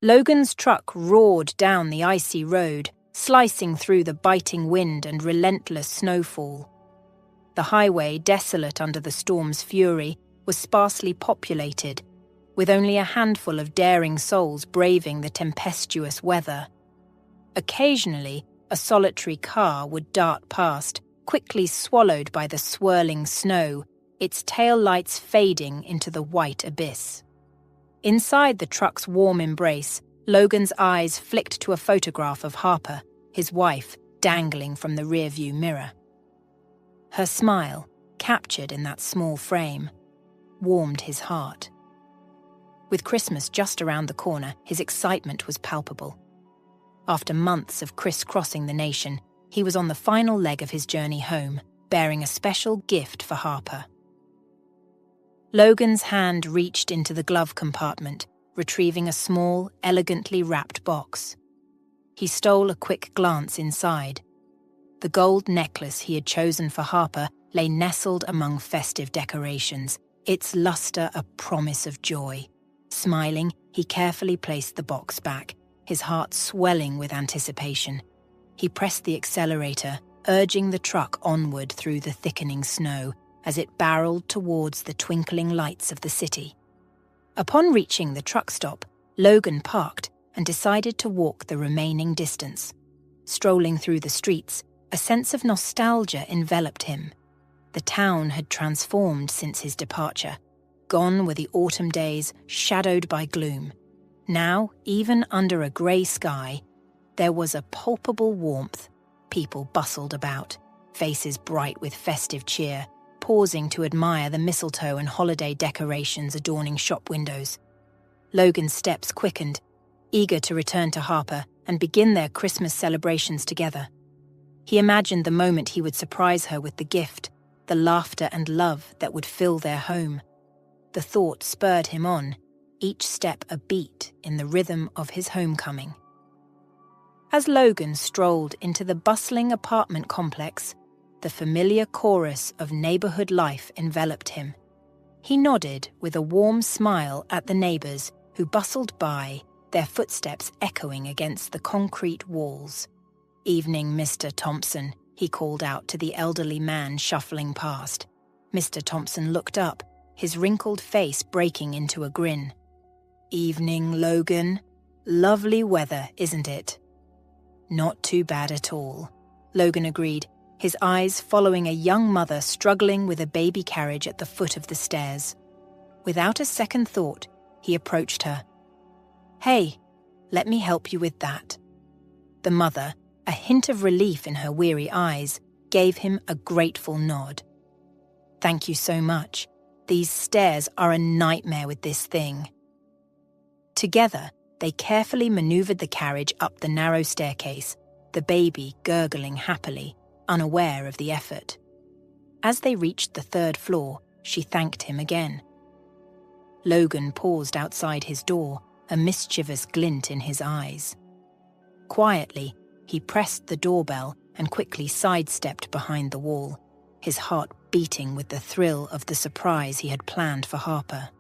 Logan's truck roared down the icy road, slicing through the biting wind and relentless snowfall. The highway, desolate under the storm's fury, was sparsely populated, with only a handful of daring souls braving the tempestuous weather. Occasionally, a solitary car would dart past, quickly swallowed by the swirling snow, its tail lights fading into the white abyss. Inside the truck's warm embrace, Logan's eyes flicked to a photograph of Harper, his wife, dangling from the rearview mirror. Her smile, captured in that small frame, warmed his heart. With Christmas just around the corner, his excitement was palpable. After months of crisscrossing the nation, he was on the final leg of his journey home, bearing a special gift for Harper. Logan's hand reached into the glove compartment, retrieving a small, elegantly wrapped box. He stole a quick glance inside. The gold necklace he had chosen for Harper lay nestled among festive decorations, its luster a promise of joy. Smiling, he carefully placed the box back, his heart swelling with anticipation. He pressed the accelerator, urging the truck onward through the thickening snow as it barreled towards the twinkling lights of the city. Upon reaching the truck stop, Logan parked and decided to walk the remaining distance. Strolling through the streets, a sense of nostalgia enveloped him. The town had transformed since his departure. Gone were the autumn days, shadowed by gloom. Now, even under a grey sky, there was a palpable warmth. People bustled about, faces bright with festive cheer, pausing to admire the mistletoe and holiday decorations adorning shop windows. Logan's steps quickened, eager to return to Harper and begin their Christmas celebrations together. He imagined the moment he would surprise her with the gift, the laughter and love that would fill their home. The thought spurred him on, each step a beat in the rhythm of his homecoming. As Logan strolled into the bustling apartment complex, the familiar chorus of neighborhood life enveloped him. He nodded with a warm smile at the neighbors who bustled by, their footsteps echoing against the concrete walls. "Evening, Mr. Thompson," he called out to the elderly man shuffling past. Mr. Thompson looked up, his wrinkled face breaking into a grin. "Evening, Logan. Lovely weather, isn't it?" "Not too bad at all," Logan agreed, his eyes following a young mother struggling with a baby carriage at the foot of the stairs. Without a second thought, he approached her. "Hey, let me help you with that." The mother, a hint of relief in her weary eyes, gave him a grateful nod. "Thank you so much. These stairs are a nightmare with this thing." Together, they carefully maneuvered the carriage up the narrow staircase, the baby gurgling happily, unaware of the effort. As they reached the third floor, she thanked him again. Logan paused outside his door, a mischievous glint in his eyes. Quietly, he pressed the doorbell and quickly sidestepped behind the wall, his heart beating with the thrill of the surprise he had planned for Harper.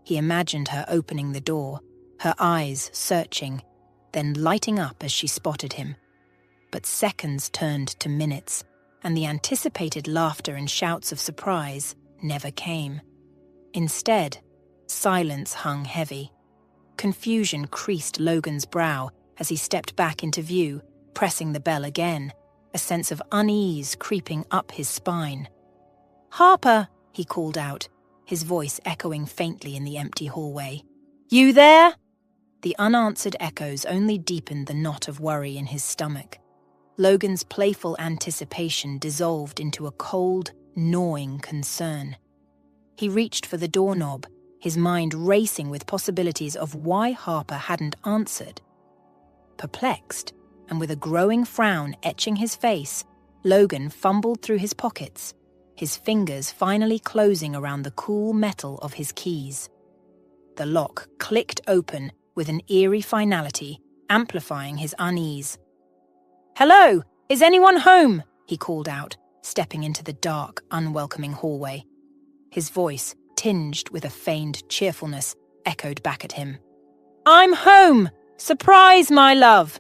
He imagined her opening the door, her eyes searching, then lighting up as she spotted him. But seconds turned to minutes, and the anticipated laughter and shouts of surprise never came. Instead, silence hung heavy. Confusion creased Logan's brow as he stepped back into view, pressing the bell again, a sense of unease creeping up his spine. "Harper!" he called out, his voice echoing faintly in the empty hallway. "You there?" The unanswered echoes only deepened the knot of worry in his stomach. Logan's playful anticipation dissolved into a cold, gnawing concern. He reached for the doorknob, his mind racing with possibilities of why Harper hadn't answered. Perplexed, and with a growing frown etching his face, Logan fumbled through his pockets, his fingers finally closing around the cool metal of his keys. The lock clicked open with an eerie finality, amplifying his unease. "Hello, is anyone home?" he called out, stepping into the dark, unwelcoming hallway. His voice, tinged with a feigned cheerfulness, echoed back at him. I'm home! Surprise, my love!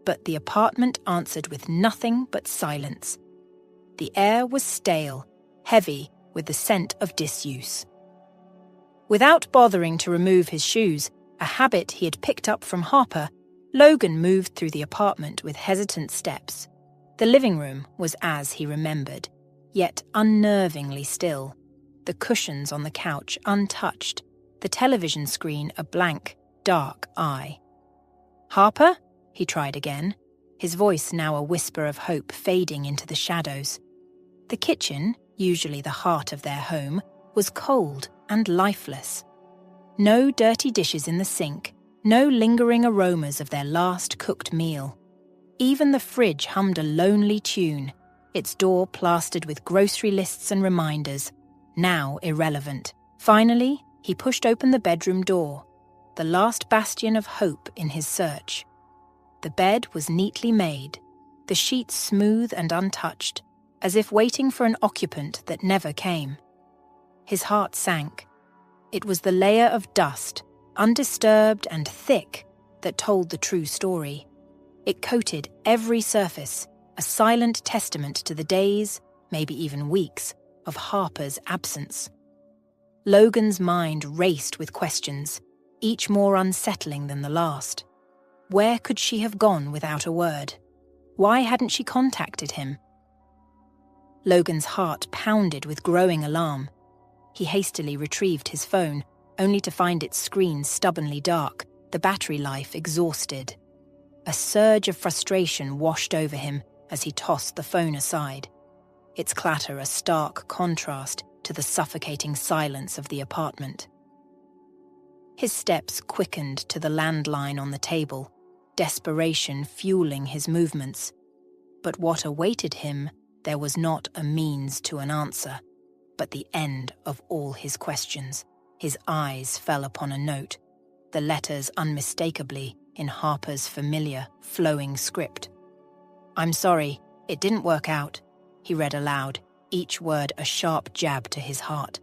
But the apartment answered with nothing but silence. The air was stale, heavy with the scent of disuse. Without bothering to remove his shoes, a habit he had picked up from Harper, Logan moved through the apartment with hesitant steps. The living room was as he remembered, yet unnervingly still. The cushions on the couch untouched, the television screen a blank, dark eye. "Harper?" he tried again, his voice now a whisper of hope fading into the shadows. The kitchen, usually the heart of their home, was cold and lifeless. No dirty dishes in the sink, no lingering aromas of their last cooked meal. Even the fridge hummed a lonely tune, its door plastered with grocery lists and reminders, now irrelevant. Finally, he pushed open the bedroom door, the last bastion of hope in his search. The bed was neatly made, the sheets smooth and untouched, as if waiting for an occupant that never came. His heart sank. It was the layer of dust, undisturbed and thick, that told the true story. It coated every surface, a silent testament to the days, maybe even weeks, of Harper's absence. Logan's mind raced with questions, each more unsettling than the last. Where could she have gone without a word? Why hadn't she contacted him? Logan's heart pounded with growing alarm. He hastily retrieved his phone, only to find its screen stubbornly dark, the battery life exhausted. A surge of frustration washed over him as he tossed the phone aside, its clatter a stark contrast to the suffocating silence of the apartment. His steps quickened to the landline on the table, desperation fueling his movements. But what awaited him, there was not a means to an answer, but the end of all his questions. His eyes fell upon a note, the letters unmistakably in Harper's familiar, flowing script. "I'm sorry, it didn't work out," he read aloud, each word a sharp jab to his heart.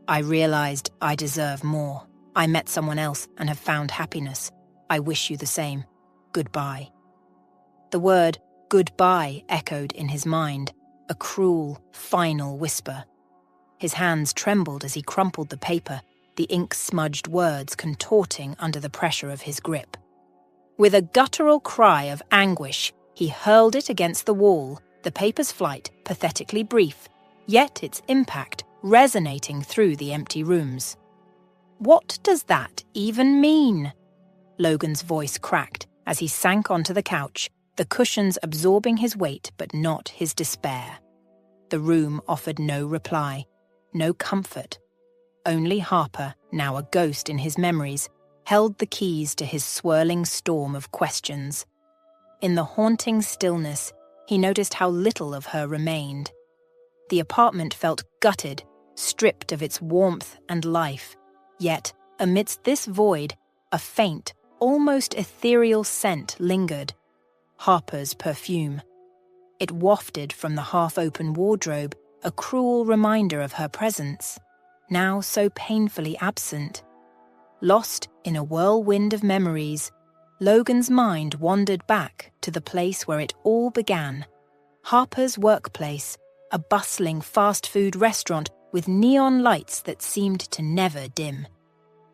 "I realized I deserve more. I met someone else and have found happiness. I wish you the same. Goodbye." The word goodbye echoed in his mind, a cruel, final whisper. His hands trembled as he crumpled the paper, the ink-smudged words contorting under the pressure of his grip. With a guttural cry of anguish, he hurled it against the wall, the paper's flight pathetically brief, yet its impact resonating through the empty rooms. "What does that even mean?" Logan's voice cracked as he sank onto the couch, the cushions absorbing his weight but not his despair. The room offered no reply, no comfort. Only Harper, now a ghost in his memories, held the keys to his swirling storm of questions. In the haunting stillness, he noticed how little of her remained. The apartment felt gutted, stripped of its warmth and life. Yet, amidst this void, a faint, almost ethereal scent lingered. Harper's perfume. It wafted from the half-open wardrobe, a cruel reminder of her presence, now so painfully absent. Lost in a whirlwind of memories, Logan's mind wandered back to the place where it all began. Harper's workplace, a bustling fast-food restaurant with neon lights that seemed to never dim.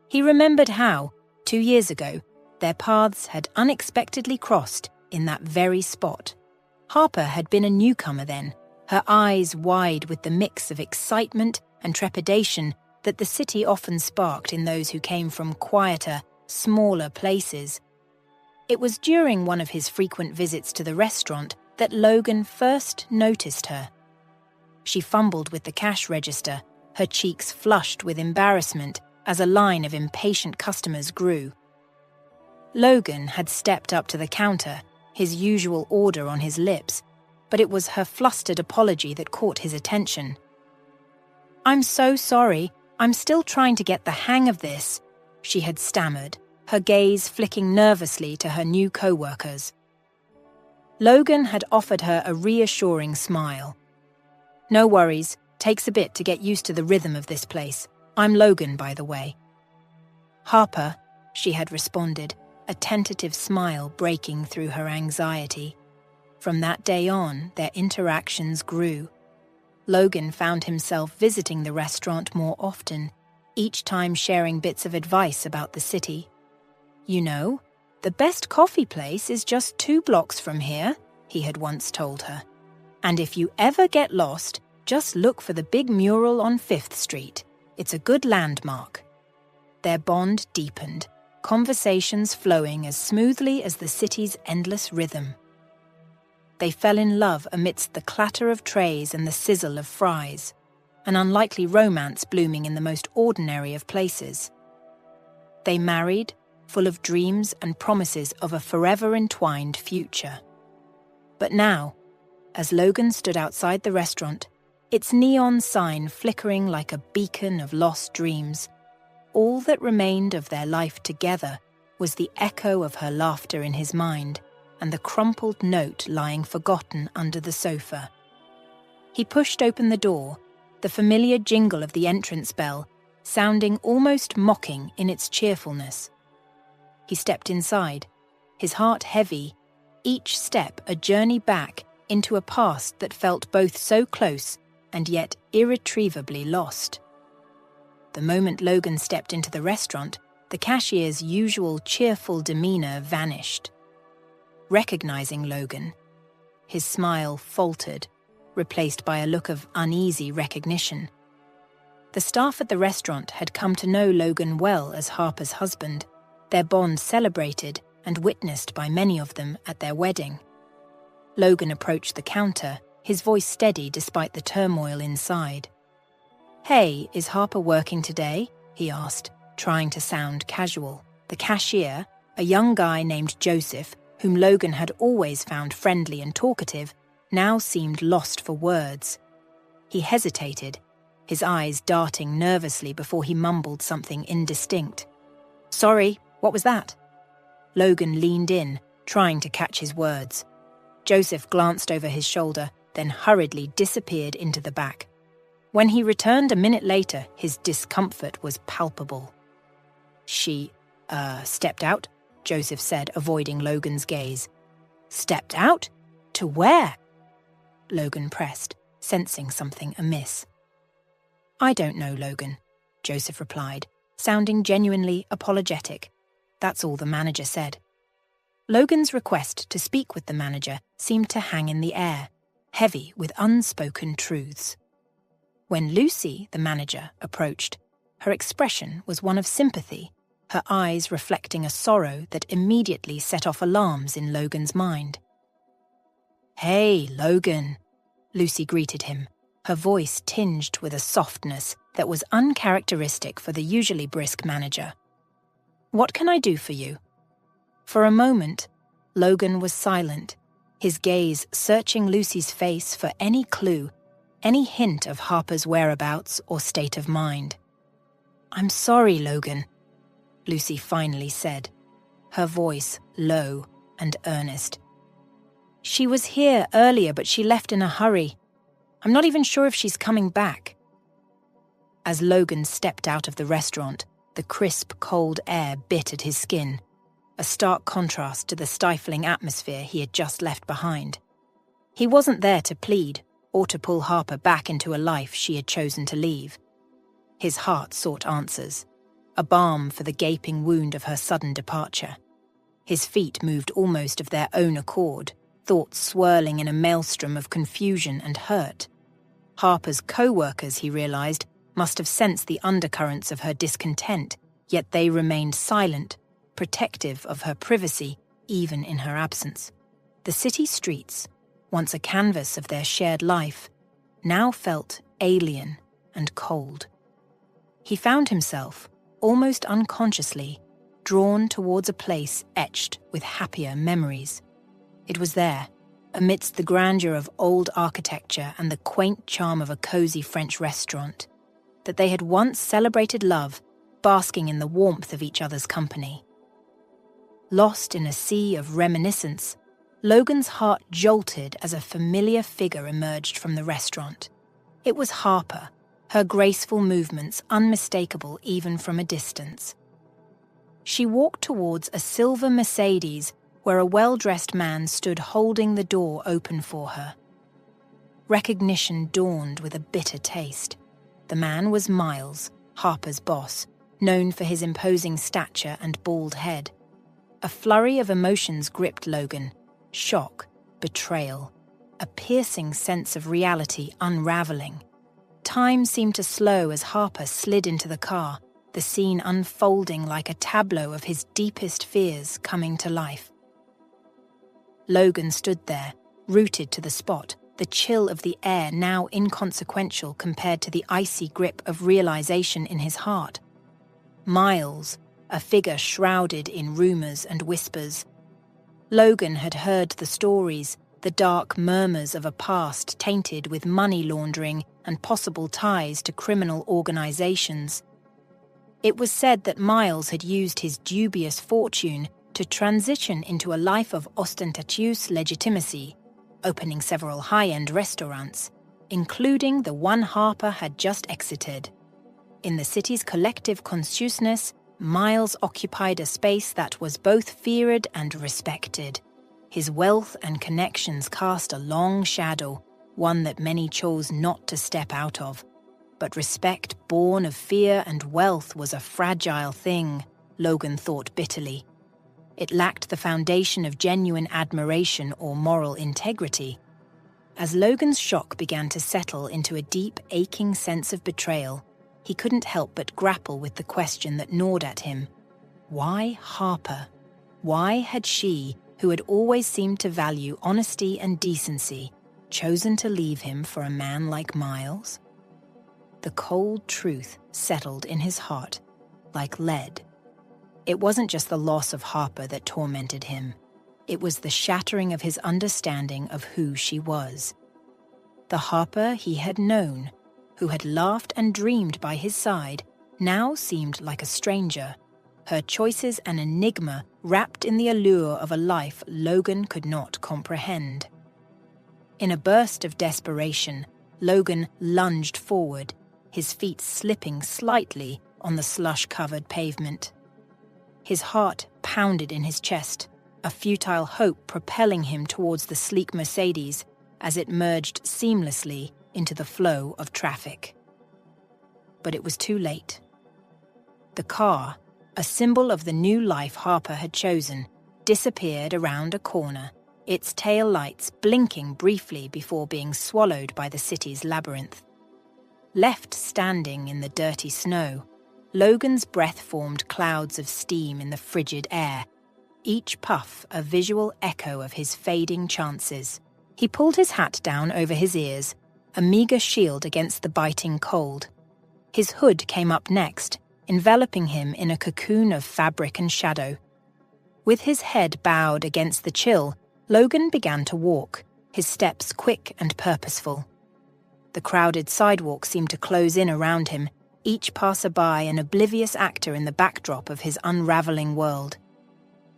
He remembered how, 2 years ago, their paths had unexpectedly crossed in that very spot. Harper had been a newcomer then, her eyes wide with the mix of excitement and trepidation that the city often sparked in those who came from quieter, smaller places. It was during one of his frequent visits to the restaurant that Logan first noticed her. She fumbled with the cash register, her cheeks flushed with embarrassment as a line of impatient customers grew. Logan had stepped up to the counter, his usual order on his lips, but it was her flustered apology that caught his attention. "I'm so sorry, I'm still trying to get the hang of this," she had stammered, her gaze flicking nervously to her new co-workers. Logan had offered her a reassuring smile. "No worries, takes a bit to get used to the rhythm of this place. I'm Logan, by the way." Harper, she had responded, a tentative smile breaking through her anxiety. From that day on, their interactions grew. Logan found himself visiting the restaurant more often, each time sharing bits of advice about the city. "You know, the best coffee place is just 2 blocks from here," he had once told her. "And if you ever get lost, just look for the big mural on 5th Street. It's a good landmark." Their bond deepened, conversations flowing as smoothly as the city's endless rhythm. They fell in love amidst the clatter of trays and the sizzle of fries, an unlikely romance blooming in the most ordinary of places. They married, full of dreams and promises of a forever entwined future. But now, as Logan stood outside the restaurant, its neon sign flickering like a beacon of lost dreams, all that remained of their life together was the echo of her laughter in his mind and the crumpled note lying forgotten under the sofa. He pushed open the door, the familiar jingle of the entrance bell sounding almost mocking in its cheerfulness. He stepped inside, his heart heavy, each step a journey back into a past that felt both so close and yet irretrievably lost. The moment Logan stepped into the restaurant, the cashier's usual cheerful demeanor vanished. Recognizing Logan, his smile faltered, replaced by a look of uneasy recognition. The staff at the restaurant had come to know Logan well as Harper's husband, their bond celebrated and witnessed by many of them at their wedding. Logan approached the counter, his voice steady despite the turmoil inside. "Hey, is Harper working today?" he asked, trying to sound casual. The cashier, a young guy named Joseph, whom Logan had always found friendly and talkative, now seemed lost for words. He hesitated, his eyes darting nervously before he mumbled something indistinct. "Sorry, what was that?" Logan leaned in, trying to catch his words. Joseph glanced over his shoulder, then hurriedly disappeared into the back. When he returned a minute later, his discomfort was palpable. "She, stepped out?" Joseph said, avoiding Logan's gaze. "Stepped out? To where?" Logan pressed, sensing something amiss. "I don't know, Logan," Joseph replied, sounding genuinely apologetic. "That's all the manager said." Logan's request to speak with the manager seemed to hang in the air, heavy with unspoken truths. When Lucy, the manager, approached, her expression was one of sympathy, her eyes reflecting a sorrow that immediately set off alarms in Logan's mind. "Hey, Logan," Lucy greeted him, her voice tinged with a softness that was uncharacteristic for the usually brisk manager. "What can I do for you?" For a moment, Logan was silent, his gaze searching Lucy's face for any clue, any hint of Harper's whereabouts or state of mind. "I'm sorry, Logan," Lucy finally said, her voice low and earnest. "She was here earlier, but she left in a hurry. I'm not even sure if she's coming back." As Logan stepped out of the restaurant, the crisp, cold air bit at his skin, a stark contrast to the stifling atmosphere he had just left behind. He wasn't there to plead or to pull Harper back into a life she had chosen to leave. His heart sought answers, a balm for the gaping wound of her sudden departure. His feet moved almost of their own accord, thoughts swirling in a maelstrom of confusion and hurt. Harper's co-workers, he realized, must have sensed the undercurrents of her discontent, yet they remained silent, protective of her privacy, even in her absence. The city streets, once a canvas of their shared life, now felt alien and cold. He found himself, almost unconsciously, drawn towards a place etched with happier memories. It was there, amidst the grandeur of old architecture and the quaint charm of a cozy French restaurant, that they had once celebrated love, basking in the warmth of each other's company. Lost in a sea of reminiscence, Logan's heart jolted as a familiar figure emerged from the restaurant. It was Harper, her graceful movements unmistakable even from a distance. She walked towards a silver Mercedes where a well-dressed man stood holding the door open for her. Recognition dawned with a bitter taste. The man was Miles, Harper's boss, known for his imposing stature and bald head. A flurry of emotions gripped Logan: shock, betrayal, a piercing sense of reality unraveling. Time seemed to slow as Harper slid into the car, the scene unfolding like a tableau of his deepest fears coming to life. Logan stood there, rooted to the spot, the chill of the air now inconsequential compared to the icy grip of realization in his heart. Miles, a figure shrouded in rumors and whispers. Logan had heard the stories, the dark murmurs of a past tainted with money laundering and possible ties to criminal organizations. It was said that Miles had used his dubious fortune to transition into a life of ostentatious legitimacy, opening several high-end restaurants, including the one Harper had just exited. In the city's collective consciousness, Miles occupied a space that was both feared and respected. His wealth and connections cast a long shadow, one that many chose not to step out of. But respect born of fear and wealth was a fragile thing, Logan thought bitterly. It lacked the foundation of genuine admiration or moral integrity. As Logan's shock began to settle into a deep, aching sense of betrayal, he couldn't help but grapple with the question that gnawed at him. Why Harper? Why had she, who had always seemed to value honesty and decency, chosen to leave him for a man like Miles? The cold truth settled in his heart, like lead. It wasn't just the loss of Harper that tormented him. It was the shattering of his understanding of who she was. The Harper he had known, who had laughed and dreamed by his side, now seemed like a stranger, her choices an enigma wrapped in the allure of a life Logan could not comprehend. In a burst of desperation, Logan lunged forward, his feet slipping slightly on the slush-covered pavement. His heart pounded in his chest, a futile hope propelling him towards the sleek Mercedes as it merged seamlessly into the flow of traffic. But it was too late. The car, a symbol of the new life Harper had chosen, disappeared around a corner, its tail lights blinking briefly before being swallowed by the city's labyrinth. Left standing in the dirty snow, Logan's breath formed clouds of steam in the frigid air, each puff a visual echo of his fading chances. He pulled his hat down over his ears, a meager shield against the biting cold. His hood came up next, enveloping him in a cocoon of fabric and shadow. With his head bowed against the chill, Logan began to walk, his steps quick and purposeful. The crowded sidewalk seemed to close in around him, each passerby an oblivious actor in the backdrop of his unraveling world.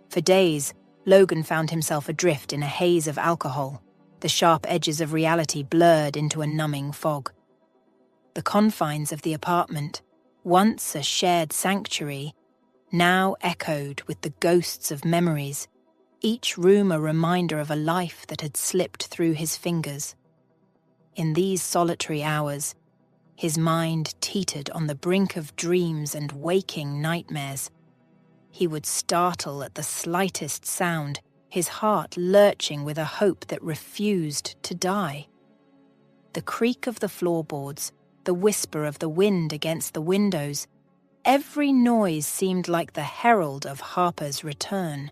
For days, Logan found himself adrift in a haze of alcohol, the sharp edges of reality blurred into a numbing fog. The confines of the apartment, once a shared sanctuary, now echoed with the ghosts of memories, each room a reminder of a life that had slipped through his fingers. In these solitary hours, his mind teetered on the brink of dreams and waking nightmares. He would startle at the slightest sound, his heart lurching with a hope that refused to die. The creak of the floorboards, the whisper of the wind against the windows, every noise seemed like the herald of Harper's return.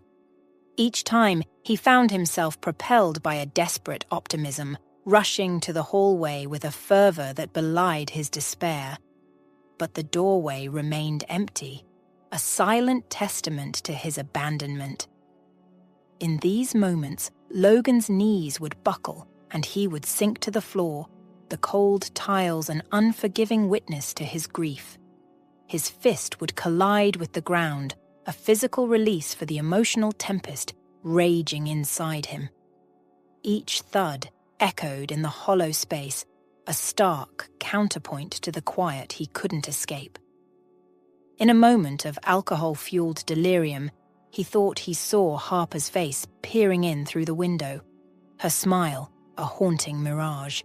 Each time, he found himself propelled by a desperate optimism, rushing to the hallway with a fervor that belied his despair. But the doorway remained empty, a silent testament to his abandonment. In these moments, Logan's knees would buckle and he would sink to the floor, the cold tiles an unforgiving witness to his grief. His fist would collide with the ground, a physical release for the emotional tempest raging inside him. Each thud echoed in the hollow space, a stark counterpoint to the quiet he couldn't escape. In a moment of alcohol-fueled delirium, he thought he saw Harper's face peering in through the window, her smile a haunting mirage.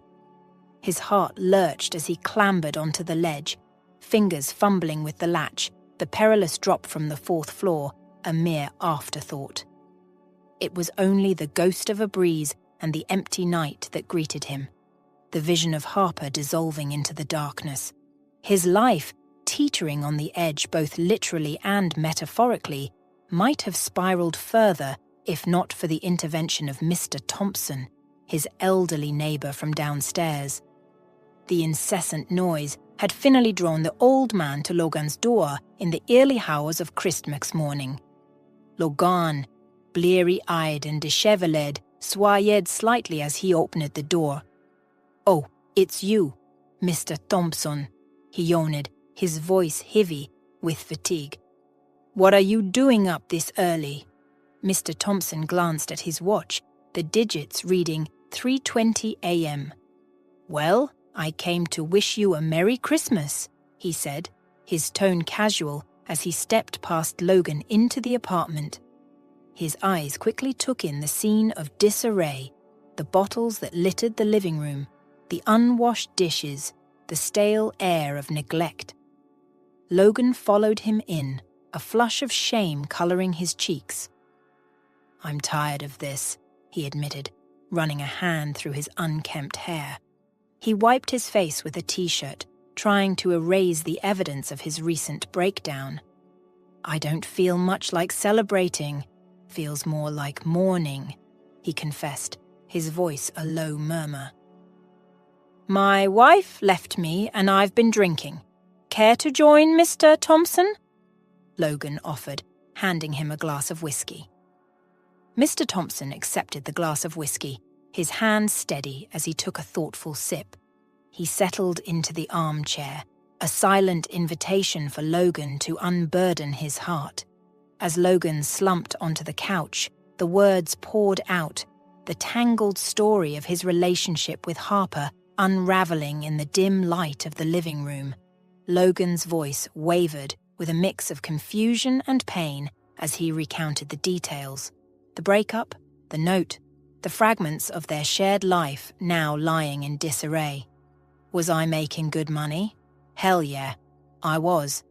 His heart lurched as he clambered onto the ledge, fingers fumbling with the latch, the perilous drop from the 4th floor a mere afterthought. It was only the ghost of a breeze and the empty night that greeted him, the vision of Harper dissolving into the darkness, his life teetering on the edge both literally and metaphorically, might have spiraled further if not for the intervention of Mr. Thompson, his elderly neighbour from downstairs. The incessant noise had finally drawn the old man to Logan's door in the early hours of Christmas morning. Logan, bleary-eyed and dishevelled, swayed slightly as he opened the door. "Oh, it's you, Mr. Thompson," he yawned, his voice heavy with fatigue. "What are you doing up this early?" Mr. Thompson glanced at his watch, the digits reading 3:20 a.m. "Well, I came to wish you a Merry Christmas," he said, his tone casual as he stepped past Logan into the apartment. His eyes quickly took in the scene of disarray, the bottles that littered the living room, the unwashed dishes, the stale air of neglect. Logan followed him in, a flush of shame colouring his cheeks. "I'm tired of this," he admitted, running a hand through his unkempt hair. He wiped his face with a t-shirt, trying to erase the evidence of his recent breakdown. "I don't feel much like celebrating. Feels more like mourning," he confessed, his voice a low murmur. "My wife left me and I've been drinking. Care to join, Mr. Thompson?" Logan offered, handing him a glass of whiskey. Mr. Thompson accepted the glass of whiskey, his hand steady as he took a thoughtful sip. He settled into the armchair, a silent invitation for Logan to unburden his heart. As Logan slumped onto the couch, the words poured out, the tangled story of his relationship with Harper unraveling in the dim light of the living room. Logan's voice wavered with a mix of confusion and pain as he recounted the details. The breakup, the note, the fragments of their shared life now lying in disarray. Was I making good money? Hell yeah, I was.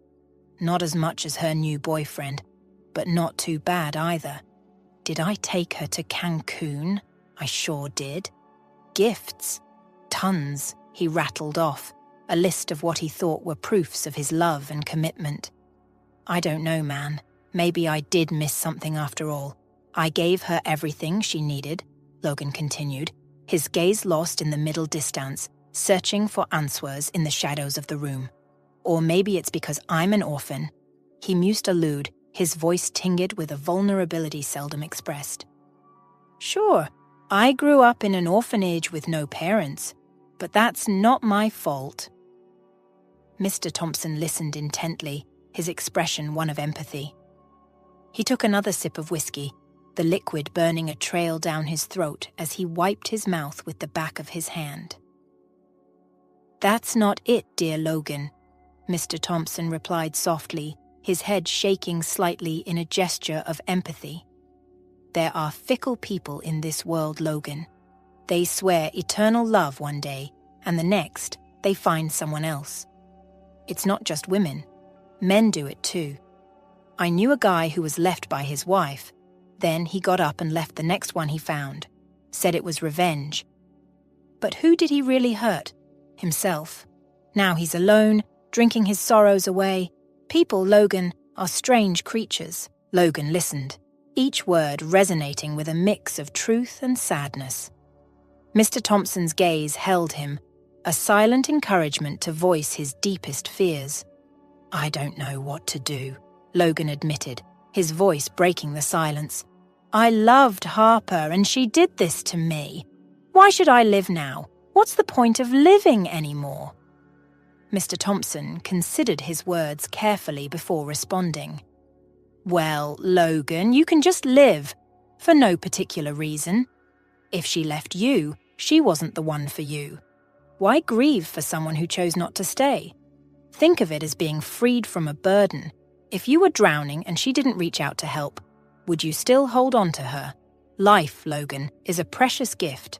Not as much as her new boyfriend, but not too bad either. Did I take her to Cancun? I sure did. Gifts. Tons, he rattled off, a list of what he thought were proofs of his love and commitment. I don't know, man. Maybe I did miss something after all. I gave her everything she needed, Logan continued, his gaze lost in the middle distance, searching for answers in the shadows of the room. Or maybe it's because I'm an orphan. He mused a lewd, his voice tinged with a vulnerability seldom expressed. Sure, I grew up in an orphanage with no parents, but that's not my fault. Mr. Thompson listened intently, his expression one of empathy. He took another sip of whiskey, the liquid burning a trail down his throat as he wiped his mouth with the back of his hand. That's not it, dear Logan, Mr. Thompson replied softly, his head shaking slightly in a gesture of empathy. There are fickle people in this world, Logan. They swear eternal love one day, and the next, they find someone else. It's not just women. Men do it too. I knew a guy who was left by his wife. Then he got up and left the next one he found. Said it was revenge. But who did he really hurt? Himself. Now he's alone, drinking his sorrows away. People, Logan, are strange creatures. Logan listened, each word resonating with a mix of truth and sadness. Mr. Thompson's gaze held him, a silent encouragement to voice his deepest fears. I don't know what to do, Logan admitted, his voice breaking the silence. I loved Harper and she did this to me. Why should I live now? What's the point of living anymore? Mr. Thompson considered his words carefully before responding. Well, Logan, you can just live, for no particular reason. If she left you, she wasn't the one for you. Why grieve for someone who chose not to stay? Think of it as being freed from a burden. If you were drowning and she didn't reach out to help, would you still hold on to her? Life, Logan, is a precious gift.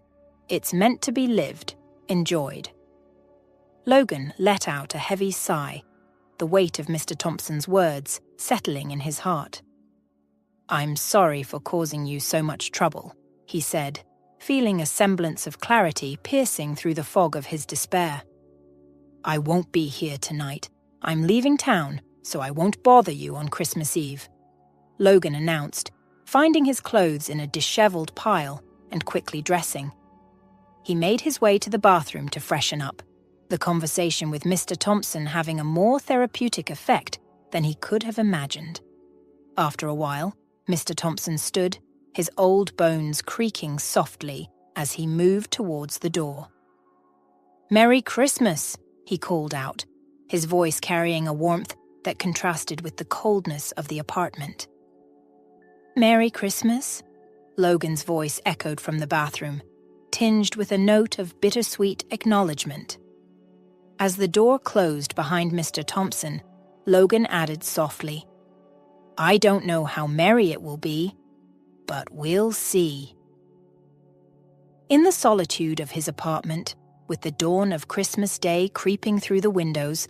It's meant to be lived, enjoyed. Logan let out a heavy sigh, the weight of Mr. Thompson's words settling in his heart. "I'm sorry for causing you so much trouble," he said, feeling a semblance of clarity piercing through the fog of his despair. "I won't be here tonight. I'm leaving town, so I won't bother you on Christmas Eve," Logan announced, finding his clothes in a disheveled pile and quickly dressing. He made his way to the bathroom to freshen up, the conversation with Mr. Thompson having a more therapeutic effect than he could have imagined. After a while, Mr. Thompson stood, his old bones creaking softly as he moved towards the door. "Merry Christmas," he called out, his voice carrying a warmth that contrasted with the coldness of the apartment. "Merry Christmas," Logan's voice echoed from the bathroom, tinged with a note of bittersweet acknowledgement. As the door closed behind Mr. Thompson, Logan added softly, "I don't know how merry it will be, but we'll see." In the solitude of his apartment, with the dawn of Christmas Day creeping through the windows,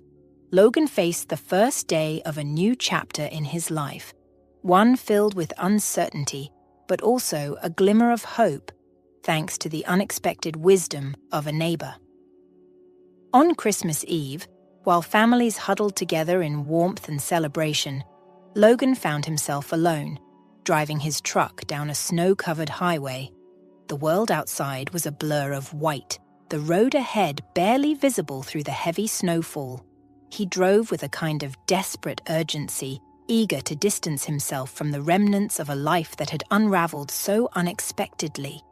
Logan faced the first day of a new chapter in his life, one filled with uncertainty, but also a glimmer of hope, thanks to the unexpected wisdom of a neighbor. On Christmas Eve, while families huddled together in warmth and celebration, Logan found himself alone, driving his truck down a snow-covered highway. The world outside was a blur of white, the road ahead barely visible through the heavy snowfall. He drove with a kind of desperate urgency, eager to distance himself from the remnants of a life that had unraveled so unexpectedly.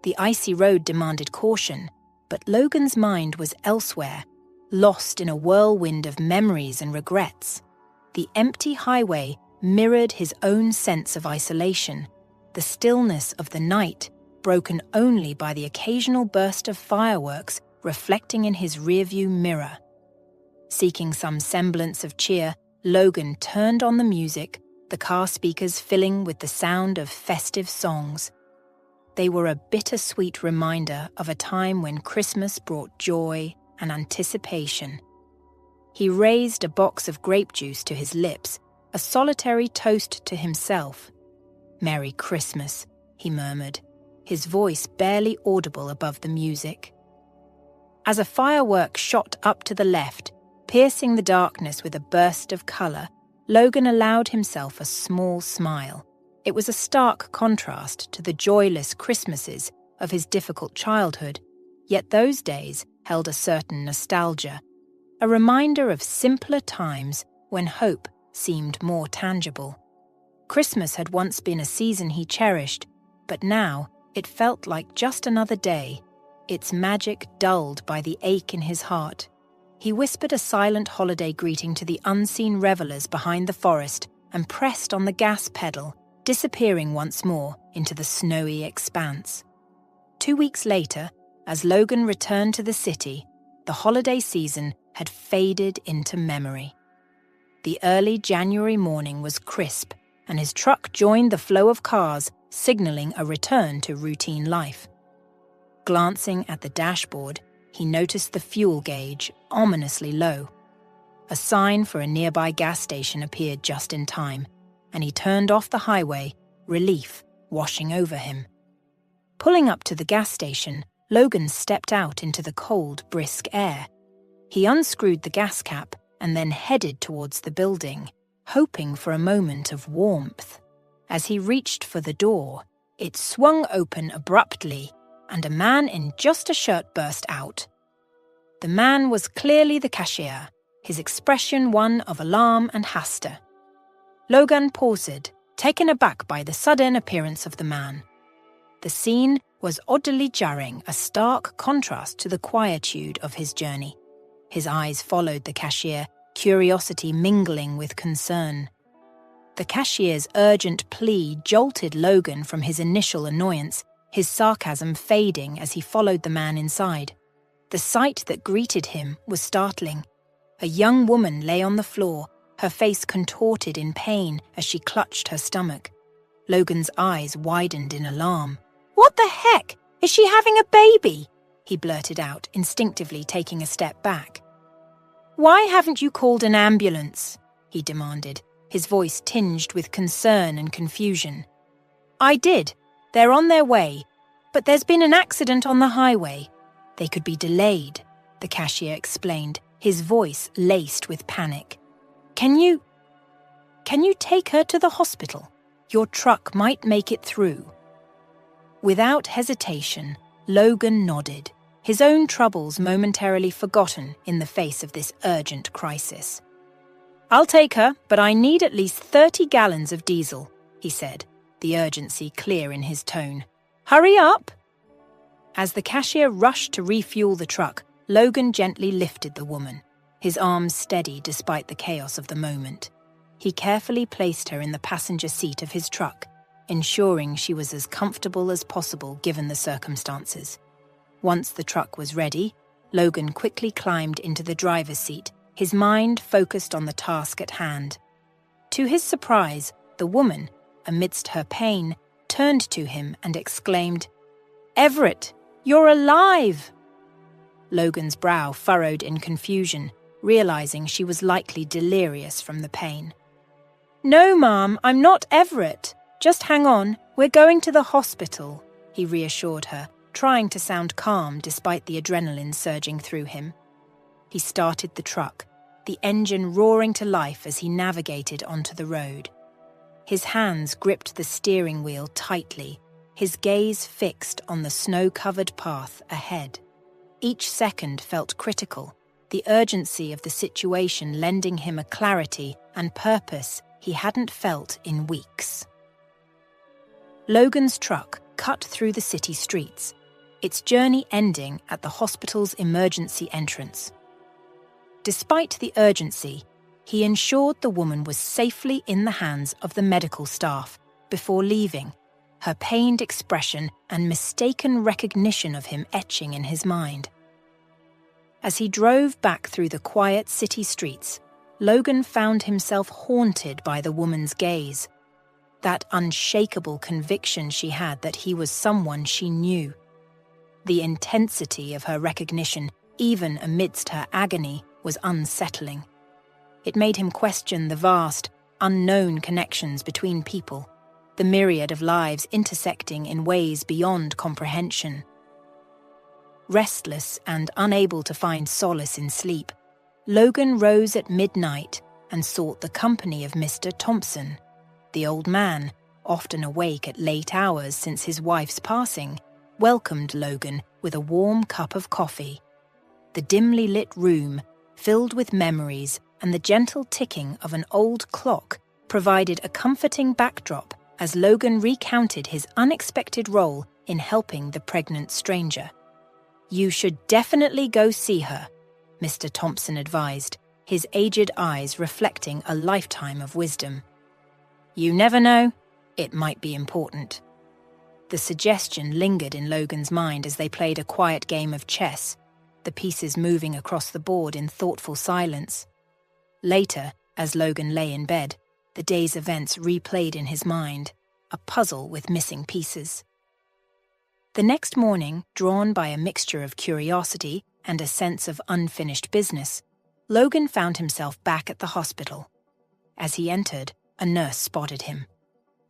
The icy road demanded caution, but Logan's mind was elsewhere, lost in a whirlwind of memories and regrets. The empty highway mirrored his own sense of isolation, the stillness of the night, broken only by the occasional burst of fireworks reflecting in his rearview mirror. Seeking some semblance of cheer, Logan turned on the music, the car speakers filling with the sound of festive songs. They were a bittersweet reminder of a time when Christmas brought joy and anticipation. He raised a box of grape juice to his lips, a solitary toast to himself. "Merry Christmas," he murmured, his voice barely audible above the music. As a firework shot up to the left, piercing the darkness with a burst of color, Logan allowed himself a small smile. It was a stark contrast to the joyless Christmases of his difficult childhood, yet those days held a certain nostalgia, a reminder of simpler times when hope seemed more tangible. Christmas had once been a season he cherished, but now it felt like just another day, its magic dulled by the ache in his heart. He whispered a silent holiday greeting to the unseen revelers behind the forest and pressed on the gas pedal, disappearing once more into the snowy expanse. 2 weeks later, as Logan returned to the city, the holiday season had faded into memory. The early January morning was crisp, and his truck joined the flow of cars, signaling a return to routine life. Glancing at the dashboard, he noticed the fuel gauge ominously low. A sign for a nearby gas station appeared just in time, and he turned off the highway, relief washing over him. Pulling up to the gas station, Logan stepped out into the cold, brisk air. He unscrewed the gas cap and then headed towards the building, hoping for a moment of warmth. As he reached for the door, it swung open abruptly, and a man in just a shirt burst out. The man was clearly the cashier, his expression one of alarm and haste. Logan paused, taken aback by the sudden appearance of the man. The scene was oddly jarring, a stark contrast to the quietude of his journey. His eyes followed the cashier, curiosity mingling with concern. The cashier's urgent plea jolted Logan from his initial annoyance, his sarcasm fading as he followed the man inside. The sight that greeted him was startling. A young woman lay on the floor, her face contorted in pain as she clutched her stomach. Logan's eyes widened in alarm. "What the heck? Is she having a baby?" he blurted out, instinctively taking a step back. "Why haven't you called an ambulance?" he demanded, his voice tinged with concern and confusion. "I did. They're on their way. But there's been an accident on the highway. They could be delayed," the cashier explained, his voice laced with panic. Can you take her to the hospital? Your truck might make it through." Without hesitation, Logan nodded, his own troubles momentarily forgotten in the face of this urgent crisis. "I'll take her, but I need at least 30 gallons of diesel," he said, the urgency clear in his tone. "Hurry up!" As the cashier rushed to refuel the truck, Logan gently lifted the woman, his arms steady despite the chaos of the moment. He carefully placed her in the passenger seat of his truck, ensuring she was as comfortable as possible given the circumstances. Once the truck was ready, Logan quickly climbed into the driver's seat, his mind focused on the task at hand. To his surprise, the woman, amidst her pain, turned to him and exclaimed, "Everett, you're alive!" Logan's brow furrowed in confusion, realizing she was likely delirious from the pain. "No, Mom, I'm not Everett. Just hang on, we're going to the hospital," he reassured her, trying to sound calm despite the adrenaline surging through him. He started the truck, the engine roaring to life as he navigated onto the road. His hands gripped the steering wheel tightly, his gaze fixed on the snow-covered path ahead. Each second felt critical, the urgency of the situation lending him a clarity and purpose he hadn't felt in weeks. Logan's truck cut through the city streets, its journey ending at the hospital's emergency entrance. Despite the urgency, he ensured the woman was safely in the hands of the medical staff before leaving, her pained expression and mistaken recognition of him etching in his mind. As he drove back through the quiet city streets, Logan found himself haunted by the woman's gaze, that unshakable conviction she had that he was someone she knew. The intensity of her recognition, even amidst her agony, was unsettling. It made him question the vast, unknown connections between people, the myriad of lives intersecting in ways beyond comprehension. Restless and unable to find solace in sleep, Logan rose at midnight and sought the company of Mr. Thompson. The old man, often awake at late hours since his wife's passing, welcomed Logan with a warm cup of coffee. The dimly lit room, filled with memories and the gentle ticking of an old clock, provided a comforting backdrop as Logan recounted his unexpected role in helping the pregnant stranger. "You should definitely go see her," Mr. Thompson advised, his aged eyes reflecting a lifetime of wisdom. "You never know, it might be important." The suggestion lingered in Logan's mind as they played a quiet game of chess, the pieces moving across the board in thoughtful silence. Later, as Logan lay in bed, the day's events replayed in his mind, a puzzle with missing pieces. The next morning, drawn by a mixture of curiosity and a sense of unfinished business, Logan found himself back at the hospital. As he entered, a nurse spotted him.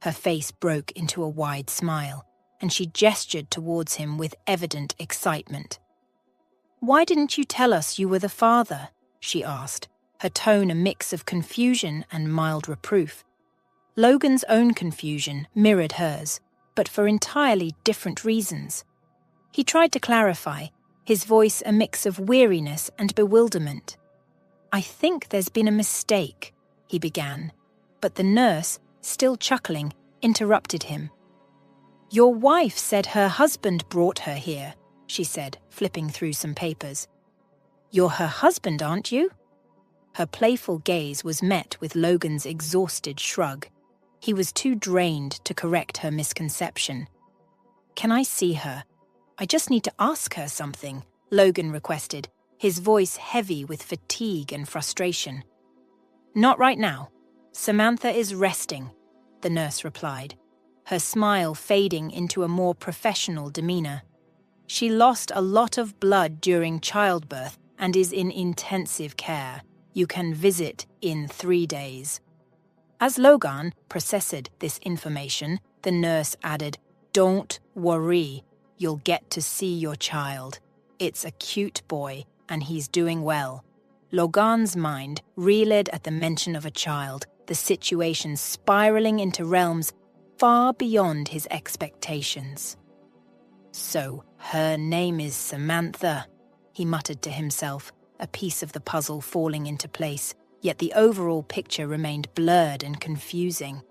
Her face broke into a wide smile, and she gestured towards him with evident excitement. "Why didn't you tell us you were the father?" she asked, her tone a mix of confusion and mild reproof. Logan's own confusion mirrored hers, but for entirely different reasons. He tried to clarify, his voice a mix of weariness and bewilderment. "I think there's been a mistake," he began, but the nurse, still chuckling, interrupted him. "Your wife said her husband brought her here," she said, flipping through some papers. "You're her husband, aren't you?" Her playful gaze was met with Logan's exhausted shrug. He was too drained to correct her misconception. "Can I see her? I just need to ask her something," Logan requested, his voice heavy with fatigue and frustration. "Not right now. Samantha is resting," the nurse replied, her smile fading into a more professional demeanor. "She lost a lot of blood during childbirth and is in intensive care. You can visit in 3 days." As Logan processed this information, the nurse added, "Don't worry. You'll get to see your child. It's a cute boy, and he's doing well." Logan's mind reeled at the mention of a child, the situation spiraling into realms far beyond his expectations. "So, her name is Samantha," he muttered to himself, a piece of the puzzle falling into place, yet the overall picture remained blurred and confusing.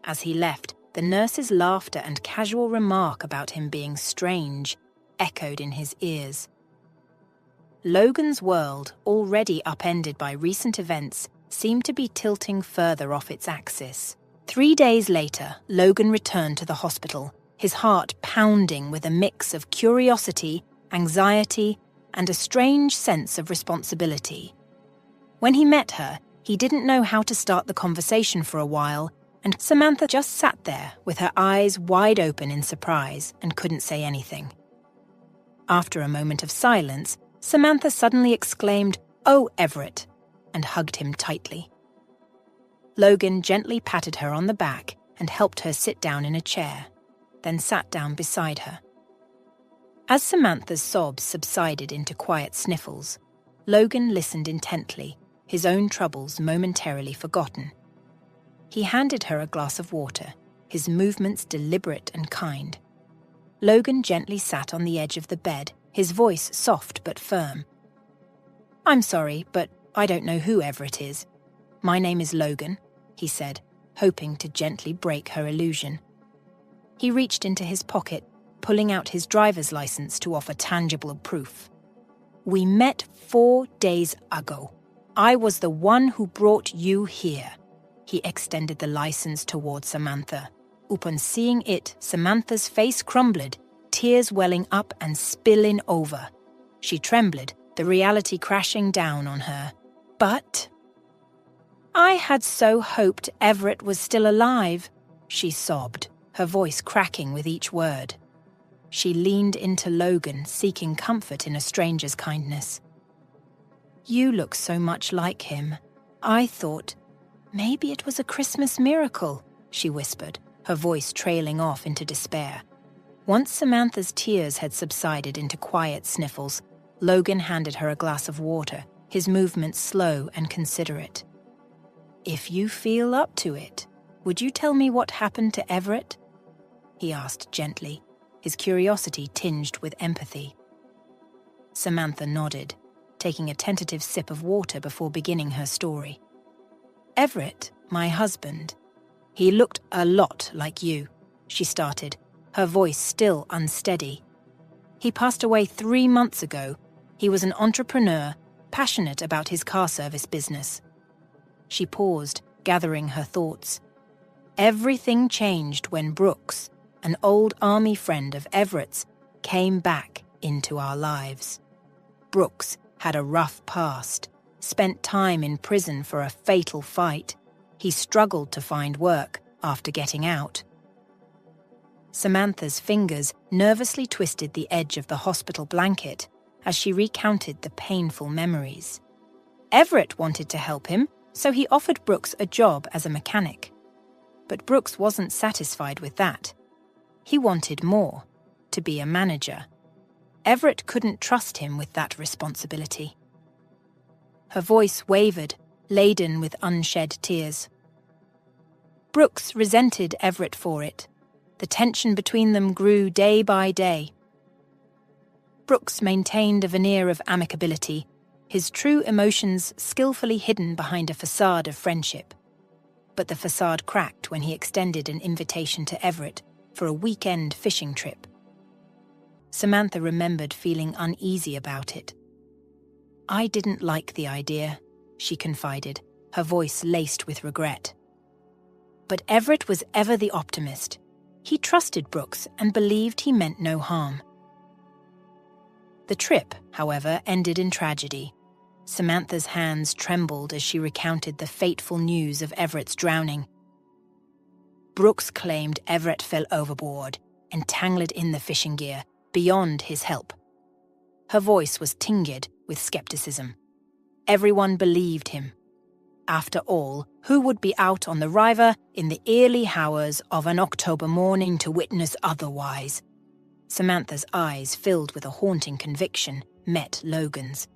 As he left, the nurse's laughter and casual remark about him being strange echoed in his ears. Logan's world, already upended by recent events, seemed to be tilting further off its axis. 3 days later, Logan returned to the hospital, his heart pounding with a mix of curiosity, anxiety, and a strange sense of responsibility. When he met her, he didn't know how to start the conversation for a while, and Samantha just sat there with her eyes wide open in surprise and couldn't say anything. After a moment of silence, Samantha suddenly exclaimed, "Oh, Everett," and hugged him tightly. Logan gently patted her on the back and helped her sit down in a chair, then sat down beside her. As Samantha's sobs subsided into quiet sniffles, Logan listened intently, his own troubles momentarily forgotten. He handed her a glass of water, his movements deliberate and kind. Logan gently sat on the edge of the bed, his voice soft but firm. "I'm sorry, but I don't know who Everett is. My name is Logan," he said, hoping to gently break her illusion. He reached into his pocket, pulling out his driver's license to offer tangible proof. "We met 4 days ago. I was the one who brought you here." He extended the license toward Samantha. Upon seeing it, Samantha's face crumbled, tears welling up and spilling over. She trembled, the reality crashing down on her. "But I had so hoped Everett was still alive," she sobbed, her voice cracking with each word. She leaned into Logan, seeking comfort in a stranger's kindness. "You look so much like him. I thought maybe it was a Christmas miracle," she whispered, her voice trailing off into despair. Once Samantha's tears had subsided into quiet sniffles, Logan handed her a glass of water, his movements slow and considerate. "If you feel up to it, would you tell me what happened to Everett?" he asked gently, his curiosity tinged with empathy. Samantha nodded, taking a tentative sip of water before beginning her story. "Everett, my husband, he looked a lot like you," she started, her voice still unsteady. "He passed away 3 months ago. He was an entrepreneur, passionate about his car service business." She paused, gathering her thoughts. Everything changed when Brooks, an old army friend of Everett's, came back into our lives. Brooks had a rough past, spent time in prison for a fatal fight. He struggled to find work after getting out. Samantha's fingers nervously twisted the edge of the hospital blanket as she recounted the painful memories. Everett wanted to help him, so he offered Brooks a job as a mechanic. But Brooks wasn't satisfied with that. He wanted more, to be a manager. Everett couldn't trust him with that responsibility. Her voice wavered, laden with unshed tears. Brooks resented Everett for it. The tension between them grew day by day. Brooks maintained a veneer of amicability, his true emotions skillfully hidden behind a facade of friendship. But the facade cracked when he extended an invitation to Everett for a weekend fishing trip. Samantha remembered feeling uneasy about it. "I didn't like the idea," she confided, her voice laced with regret. But Everett was ever the optimist. He trusted Brooks and believed he meant no harm. The trip, however, ended in tragedy. Samantha's hands trembled as she recounted the fateful news of Everett's drowning. Brooks claimed Everett fell overboard, entangled in the fishing gear, beyond his help. Her voice was tinged with skepticism. Everyone believed him. After all, who would be out on the river in the early hours of an October morning to witness otherwise? Samantha's eyes, filled with a haunting conviction, met Logan's.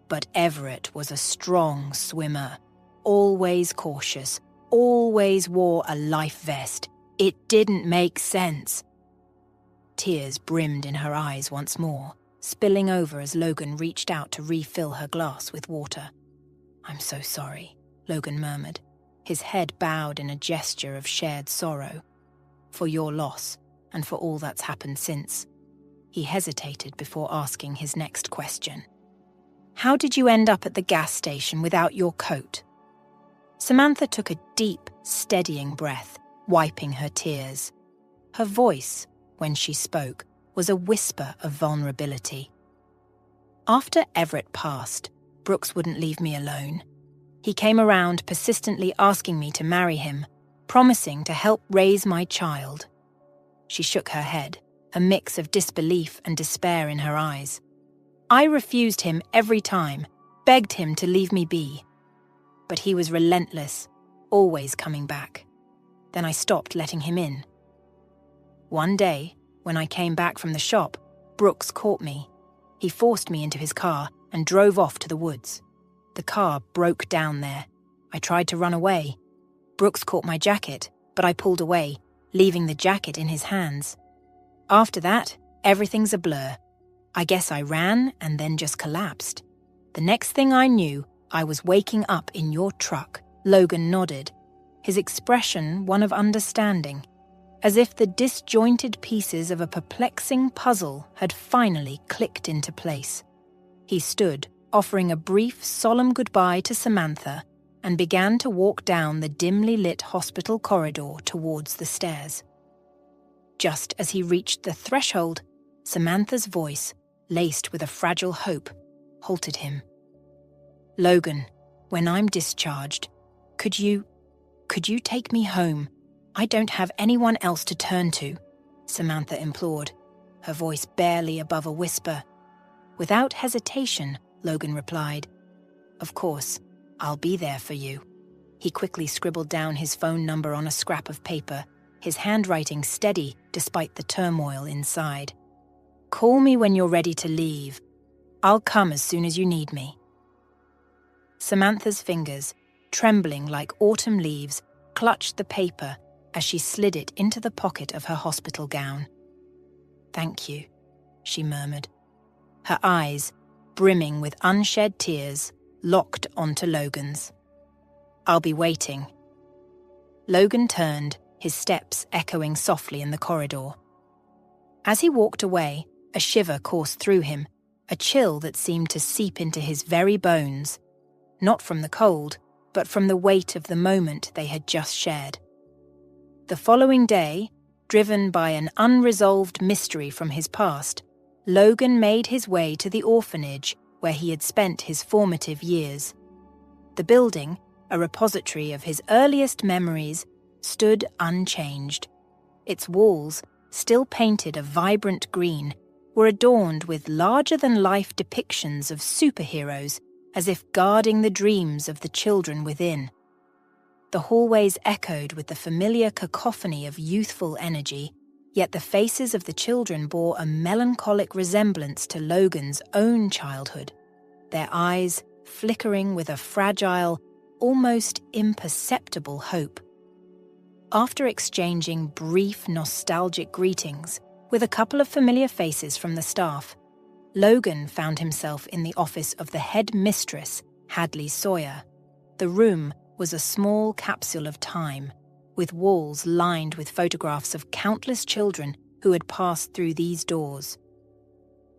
But Everett was a strong swimmer, always cautious, always wore a life vest. It didn't make sense. Tears brimmed in her eyes once more, spilling over as Logan reached out to refill her glass with water. "I'm so sorry," Logan murmured, his head bowed in a gesture of shared sorrow. "For your loss, and for all that's happened since." He hesitated before asking his next question. "How did you end up at the gas station without your coat?" Samantha took a deep, steadying breath, wiping her tears. Her voice, when she spoke, was a whisper of vulnerability. "After Everett passed, Brooks wouldn't leave me alone. He came around persistently asking me to marry him, promising to help raise my child." She shook her head, a mix of disbelief and despair in her eyes. "I refused him every time, begged him to leave me be. But he was relentless, always coming back. Then I stopped letting him in. One day, when I came back from the shop, Brooks caught me. He forced me into his car and drove off to the woods. The car broke down there. I tried to run away. Brooks caught my jacket, but I pulled away, leaving the jacket in his hands. After that, everything's a blur. I guess I ran and then just collapsed. The next thing I knew, I was waking up in your truck." Logan nodded, his expression one of understanding, as if the disjointed pieces of a perplexing puzzle had finally clicked into place. He stood, offering a brief, solemn goodbye to Samantha, and began to walk down the dimly lit hospital corridor towards the stairs. Just as he reached the threshold, Samantha's voice, laced with a fragile hope, halted him. "Logan, when I'm discharged, could you take me home? I don't have anyone else to turn to," Samantha implored, her voice barely above a whisper. Without hesitation, Logan replied, "Of course, I'll be there for you." He quickly scribbled down his phone number on a scrap of paper, his handwriting steady despite the turmoil inside. "Call me when you're ready to leave. I'll come as soon as you need me." Samantha's fingers, trembling like autumn leaves, clutched the paper as she slid it into the pocket of her hospital gown. "Thank you," she murmured, her eyes, brimming with unshed tears, locked onto Logan's. "I'll be waiting." Logan turned, his steps echoing softly in the corridor. As he walked away, a shiver coursed through him, a chill that seemed to seep into his very bones, not from the cold, but from the weight of the moment they had just shared. The following day, driven by an unresolved mystery from his past, Logan made his way to the orphanage where he had spent his formative years. The building, a repository of his earliest memories, stood unchanged. Its walls, still painted a vibrant green, were adorned with larger-than-life depictions of superheroes, as if guarding the dreams of the children within. The hallways echoed with the familiar cacophony of youthful energy, yet the faces of the children bore a melancholic resemblance to Logan's own childhood, their eyes flickering with a fragile, almost imperceptible hope. After exchanging brief, nostalgic greetings with a couple of familiar faces from the staff, Logan found himself in the office of the head mistress, Hadley Sawyer. The room was a small capsule of time, with walls lined with photographs of countless children who had passed through these doors.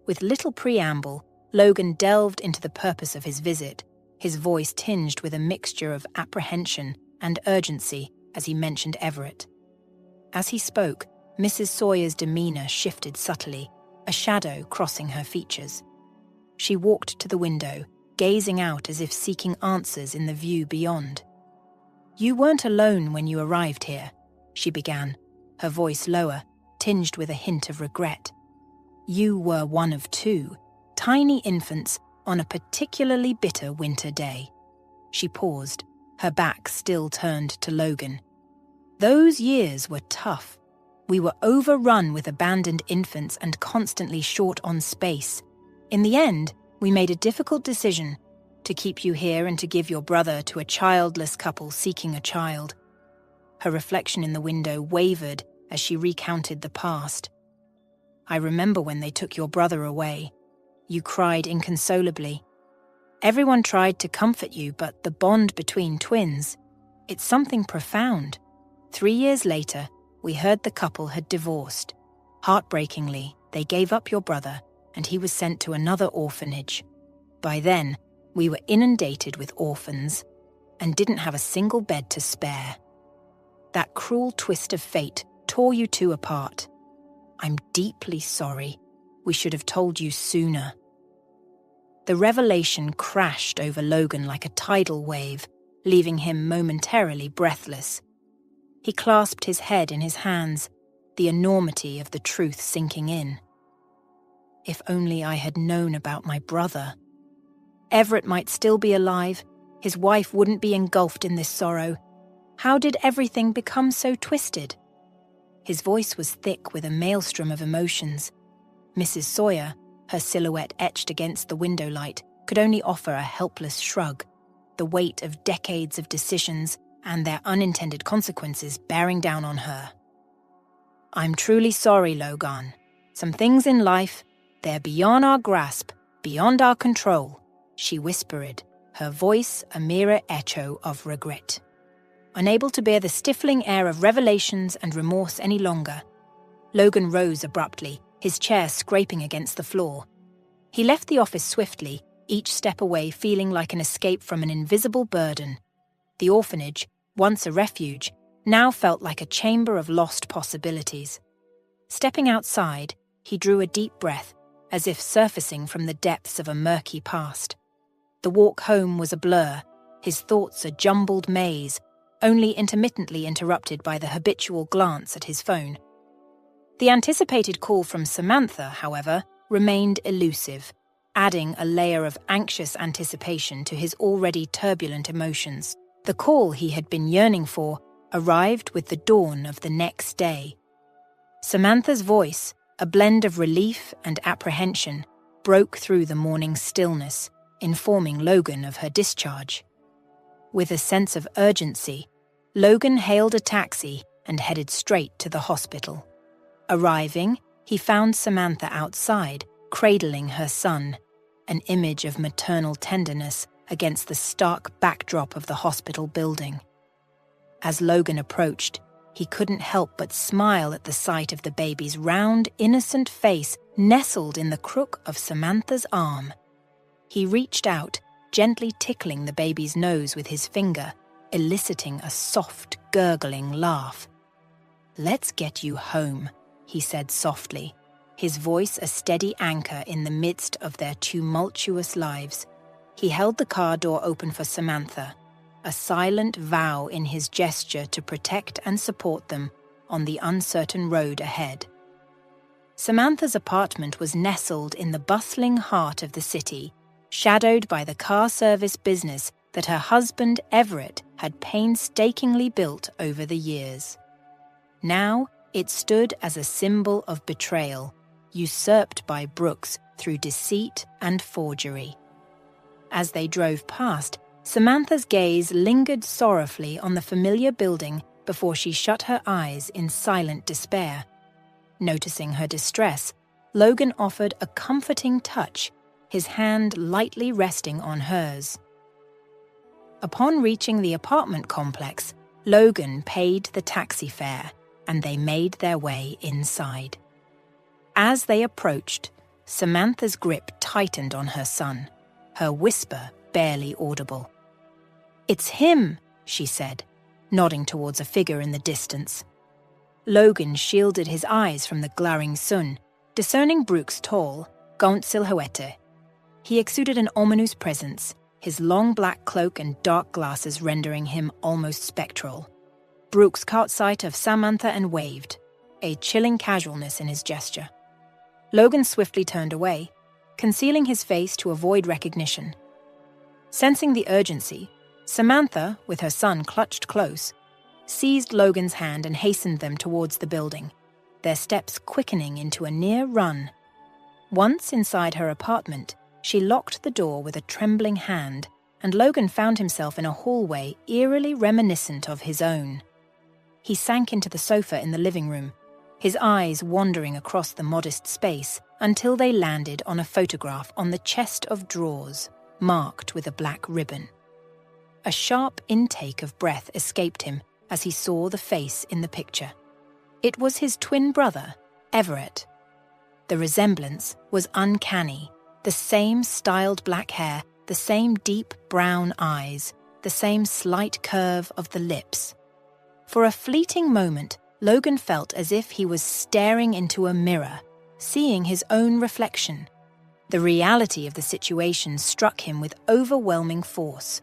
With little preamble, Logan delved into the purpose of his visit, his voice tinged with a mixture of apprehension and urgency as he mentioned Everett. As he spoke, Mrs. Sawyer's demeanor shifted subtly, a shadow crossing her features. She walked to the window, gazing out as if seeking answers in the view beyond. "You weren't alone when you arrived here," she began, her voice lower, tinged with a hint of regret. "You were one of two, tiny infants on a particularly bitter winter day." She paused, her back still turned to Logan. "Those years were tough. We were overrun with abandoned infants and constantly short on space. In the end, we made a difficult decision to keep you here and to give your brother to a childless couple seeking a child." Her reflection in the window wavered as she recounted the past. "I remember when they took your brother away. You cried inconsolably. Everyone tried to comfort you, but the bond between twins, it's something profound. 3 years later, we heard the couple had divorced. Heartbreakingly, they gave up your brother and he was sent to another orphanage. By then, we were inundated with orphans and didn't have a single bed to spare. That cruel twist of fate tore you two apart. I'm deeply sorry. We should have told you sooner." The revelation crashed over Logan like a tidal wave, leaving him momentarily breathless. He clasped his head in his hands, the enormity of the truth sinking in. If only I had known about my brother. Everett might still be alive. His wife wouldn't be engulfed in this sorrow. How did everything become so twisted? His voice was thick with a maelstrom of emotions. Mrs. Sawyer, her silhouette etched against the window light, could only offer a helpless shrug, the weight of decades of decisions and their unintended consequences bearing down on her. "I'm truly sorry, Logan. Some things in life, they're beyond our grasp, beyond our control," she whispered, her voice a mirror echo of regret. Unable to bear the stifling air of revelations and remorse any longer, Logan rose abruptly, his chair scraping against the floor. He left the office swiftly, each step away feeling like an escape from an invisible burden. The orphanage, once a refuge, now felt like a chamber of lost possibilities. Stepping outside, he drew a deep breath, as if surfacing from the depths of a murky past. The walk home was a blur, his thoughts a jumbled maze, only intermittently interrupted by the habitual glance at his phone. The anticipated call from Samantha, however, remained elusive, adding a layer of anxious anticipation to his already turbulent emotions. The call he had been yearning for arrived with the dawn of the next day. Samantha's voice, a blend of relief and apprehension, broke through the morning stillness, informing Logan of her discharge. With a sense of urgency, Logan hailed a taxi and headed straight to the hospital. Arriving, he found Samantha outside, cradling her son, an image of maternal tenderness against the stark backdrop of the hospital building. As Logan approached, he couldn't help but smile at the sight of the baby's round, innocent face nestled in the crook of Samantha's arm. He reached out, gently tickling the baby's nose with his finger, eliciting a soft, gurgling laugh. "Let's get you home," he said softly, his voice a steady anchor in the midst of their tumultuous lives. He held the car door open for Samantha, a silent vow in his gesture to protect and support them on the uncertain road ahead. Samantha's apartment was nestled in the bustling heart of the city, shadowed by the car service business that her husband Everett had painstakingly built over the years. Now it stood as a symbol of betrayal, usurped by Brooks through deceit and forgery. As they drove past, Samantha's gaze lingered sorrowfully on the familiar building before she shut her eyes in silent despair. Noticing her distress, Logan offered a comforting touch, his hand lightly resting on hers. Upon reaching the apartment complex, Logan paid the taxi fare, and they made their way inside. As they approached, Samantha's grip tightened on her son, her whisper barely audible. "It's him," she said, nodding towards a figure in the distance. Logan shielded his eyes from the glaring sun, Discerning Brooks' tall, gaunt silhouette, he exuded an ominous presence, his long black cloak and dark glasses rendering him almost spectral. Brooks caught sight of Samantha and waved, a chilling casualness in his gesture. Logan swiftly turned away, concealing his face to avoid recognition. Sensing the urgency, Samantha, with her son clutched close, seized Logan's hand and hastened them towards the building, their steps quickening into a near run. Once inside her apartment, she locked the door with a trembling hand, and Logan found himself in a hallway eerily reminiscent of his own. He sank into the sofa in the living room, his eyes wandering across the modest space until they landed on a photograph on the chest of drawers, marked with a black ribbon. A sharp intake of breath escaped him as he saw the face in the picture. It was his twin brother, Everett. The resemblance was uncanny. The same styled black hair, the same deep brown eyes, the same slight curve of the lips. For a fleeting moment, Logan felt as if he was staring into a mirror, seeing his own reflection. The reality of the situation struck him with overwhelming force.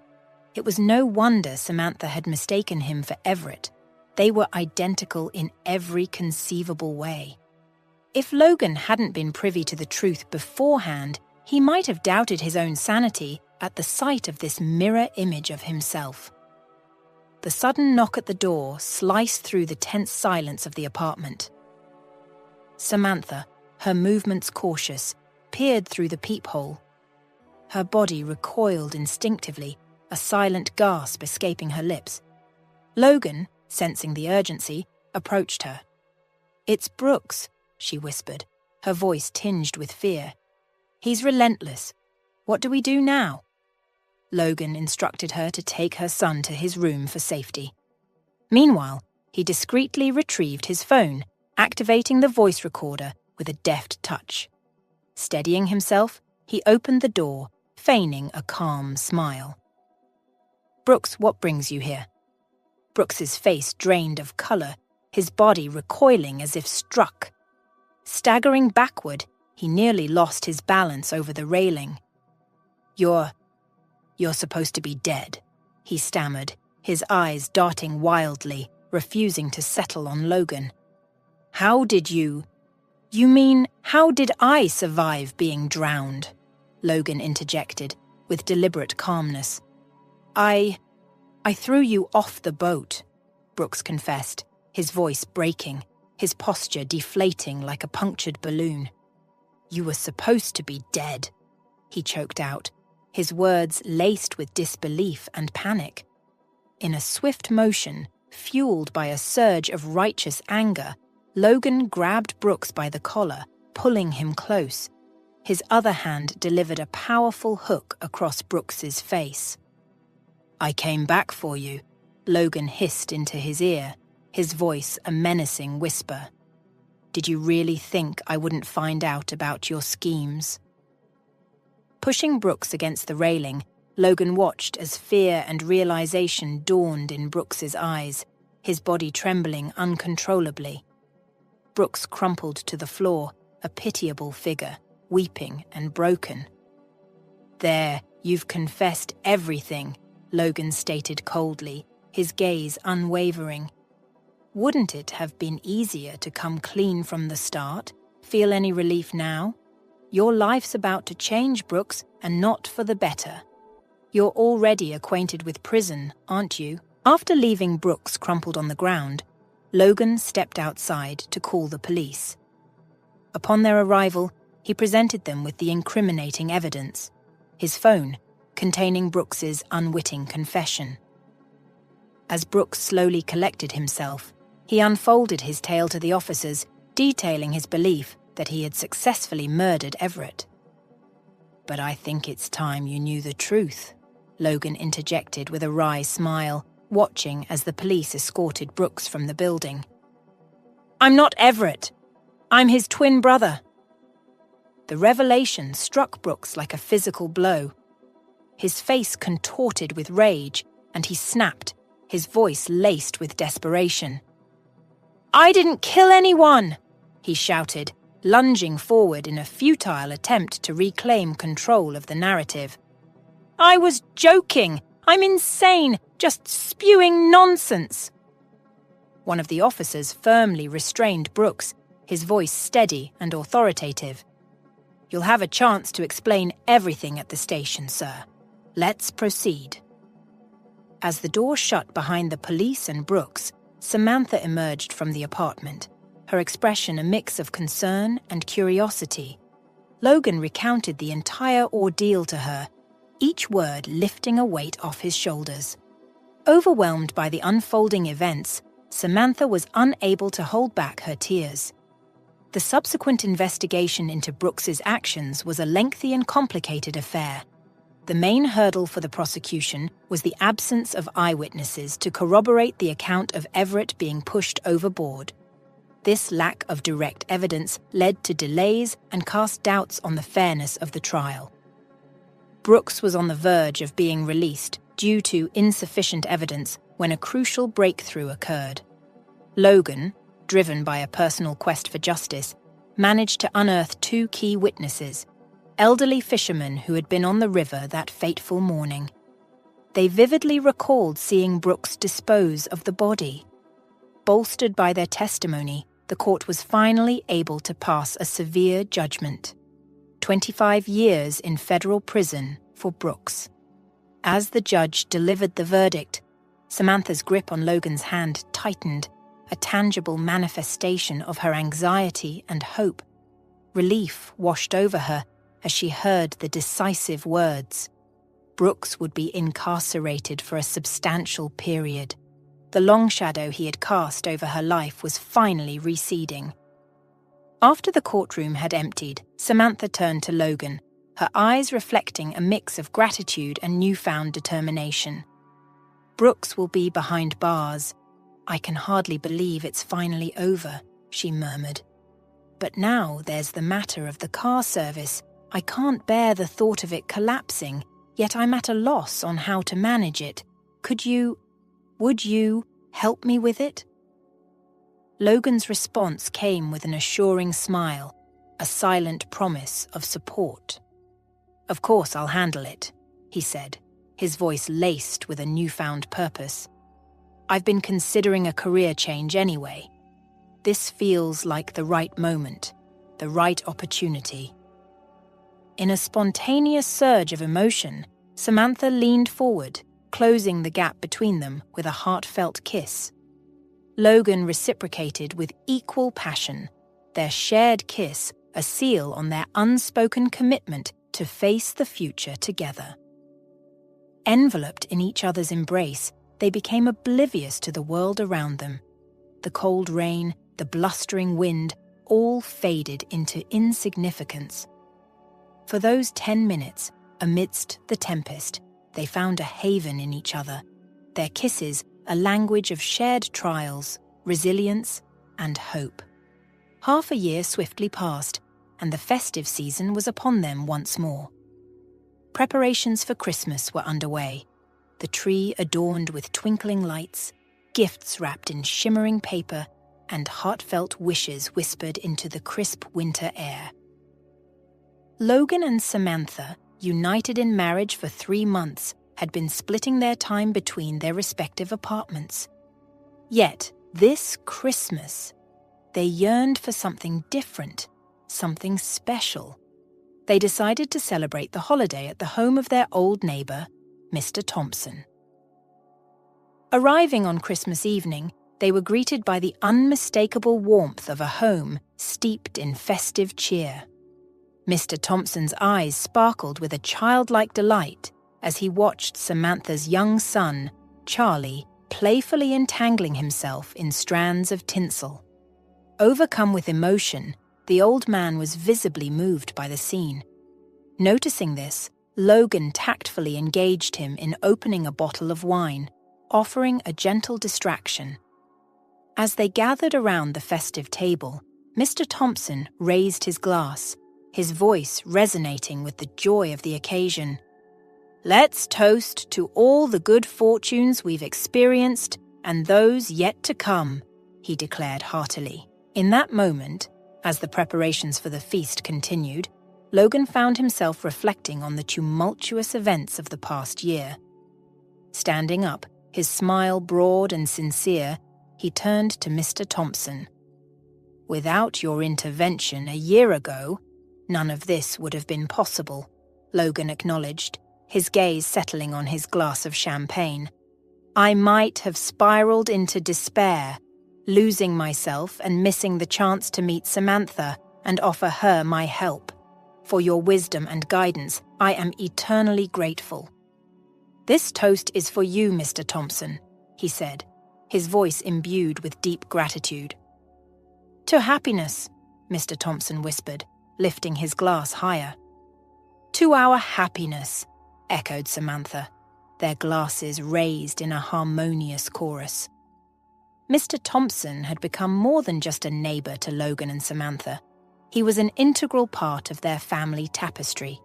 It was no wonder Samantha had mistaken him for Everett. They were identical in every conceivable way. If Logan hadn't been privy to the truth beforehand, he might have doubted his own sanity at the sight of this mirror image of himself. The sudden knock at the door sliced through the tense silence of the apartment. Samantha, her movements cautious, peered through the peephole. Her body recoiled instinctively, a silent gasp escaping her lips. Logan, sensing the urgency, approached her. "It's Brooks," she whispered, her voice tinged with fear. "He's relentless. What do we do now?" Logan instructed her to take her son to his room for safety. Meanwhile, he discreetly retrieved his phone, activating the voice recorder with a deft touch. Steadying himself, he opened the door, feigning a calm smile. "Brooks, what brings you here?" Brooks's face drained of color, his body recoiling as if struck. Staggering backward, he nearly lost his balance over the railing. You're supposed to be dead," he stammered, his eyes darting wildly, refusing to settle on Logan. "How did you mean, how did I survive being drowned?" Logan interjected, with deliberate calmness. I threw you off the boat," Brooks confessed, his voice breaking, his posture deflating like a punctured balloon. "You were supposed to be dead," he choked out, his words laced with disbelief and panic. In a swift motion, fueled by a surge of righteous anger, Logan grabbed Brooks by the collar, pulling him close. His other hand delivered a powerful hook across Brooks's face. "I came back for you," Logan hissed into his ear, his voice a menacing whisper. "Did you really think I wouldn't find out about your schemes?" Pushing Brooks against the railing, Logan watched as fear and realization dawned in Brooks's eyes, his body trembling uncontrollably. Brooks crumpled to the floor, a pitiable figure, weeping and broken. "There, you've confessed everything," Logan stated coldly, his gaze unwavering. "Wouldn't it have been easier to come clean from the start? Feel any relief now? Your life's about to change, Brooks, and not for the better. You're already acquainted with prison, aren't you?" After leaving Brooks crumpled on the ground, Logan stepped outside to call the police. Upon their arrival, he presented them with the incriminating evidence, his phone, containing Brooks's unwitting confession. As Brooks slowly collected himself, he unfolded his tale to the officers, detailing his belief that he had successfully murdered Everett. "But I think it's time you knew the truth," Logan interjected with a wry smile, watching as the police escorted Brooks from the building. "I'm not Everett. I'm his twin brother." The revelation struck Brooks like a physical blow. His face contorted with rage, and he snapped, his voice laced with desperation. "I didn't kill anyone!" he shouted, lunging forward in a futile attempt to reclaim control of the narrative. "I was joking! I'm insane! Just spewing nonsense!" One of the officers firmly restrained Brooks, his voice steady and authoritative. "You'll have a chance to explain everything at the station, sir. Let's proceed." As the door shut behind the police and Brooks, Samantha emerged from the apartment, her expression a mix of concern and curiosity. Logan recounted the entire ordeal to her, each word lifting a weight off his shoulders. Overwhelmed by the unfolding events, Samantha was unable to hold back her tears. The subsequent investigation into Brooks's actions was a lengthy and complicated affair. The main hurdle for the prosecution was the absence of eyewitnesses to corroborate the account of Everett being pushed overboard. This lack of direct evidence led to delays and cast doubts on the fairness of the trial. Brooks was on the verge of being released due to insufficient evidence when a crucial breakthrough occurred. Logan, driven by a personal quest for justice, managed to unearth two key witnesses, elderly fishermen who had been on the river that fateful morning. They vividly recalled seeing Brooks dispose of the body. Bolstered by their testimony, the court was finally able to pass a severe judgment: 25 years in federal prison for Brooks. As the judge delivered the verdict, Samantha's grip on Logan's hand tightened, a tangible manifestation of her anxiety and hope. Relief washed over her as she heard the decisive words. Brooks would be incarcerated for a substantial period. The long shadow he had cast over her life was finally receding. After the courtroom had emptied, Samantha turned to Logan, her eyes reflecting a mix of gratitude and newfound determination. "Brooks will be behind bars. I can hardly believe it's finally over," she murmured. "But now there's the matter of the car service. I can't bear the thought of it collapsing, yet I'm at a loss on how to manage it. Would you help me with it?" Logan's response came with an assuring smile, a silent promise of support. "Of course I'll handle it," he said, his voice laced with a newfound purpose. "I've been considering a career change anyway. This feels like the right moment, the right opportunity." In a spontaneous surge of emotion, Samantha leaned forward, closing the gap between them with a heartfelt kiss. Logan reciprocated with equal passion, their shared kiss a seal on their unspoken commitment to face the future together. Enveloped in each other's embrace, they became oblivious to the world around them. The cold rain, the blustering wind, all faded into insignificance. For those 10 minutes, amidst the tempest, they found a haven in each other, their kisses a language of shared trials, resilience, and hope. Half a year swiftly passed, and the festive season was upon them once more. Preparations for Christmas were underway, the tree adorned with twinkling lights, gifts wrapped in shimmering paper, and heartfelt wishes whispered into the crisp winter air. Logan and Samantha, united in marriage for 3 months, had been splitting their time between their respective apartments. Yet, this Christmas, they yearned for something different, something special. They decided to celebrate the holiday at the home of their old neighbor, Mr. Thompson. Arriving on Christmas evening, they were greeted by the unmistakable warmth of a home steeped in festive cheer. Mr. Thompson's eyes sparkled with a childlike delight as he watched Samantha's young son, Charlie, playfully entangling himself in strands of tinsel. Overcome with emotion, the old man was visibly moved by the scene. Noticing this, Logan tactfully engaged him in opening a bottle of wine, offering a gentle distraction. As they gathered around the festive table, Mr. Thompson raised his glass, his voice resonating with the joy of the occasion. "Let's toast to all the good fortunes we've experienced and those yet to come," he declared heartily. In that moment, As the preparations for the feast continued, Logan found himself reflecting on the tumultuous events of the past year. Standing up, his smile broad and sincere, he turned to Mr. Thompson. "Without your intervention a year ago, none of this would have been possible," Logan acknowledged, his gaze settling on his glass of champagne. "I might have spiraled into despair, losing myself and missing the chance to meet Samantha and offer her my help. For your wisdom and guidance, I am eternally grateful." "This toast is for you, Mr. Thompson," he said, his voice imbued with deep gratitude. "To happiness," Mr. Thompson whispered, lifting his glass higher. "To our happiness," echoed Samantha, their glasses raised in a harmonious chorus. Mr. Thompson had become more than just a neighbor to Logan and Samantha. He was an integral part of their family tapestry.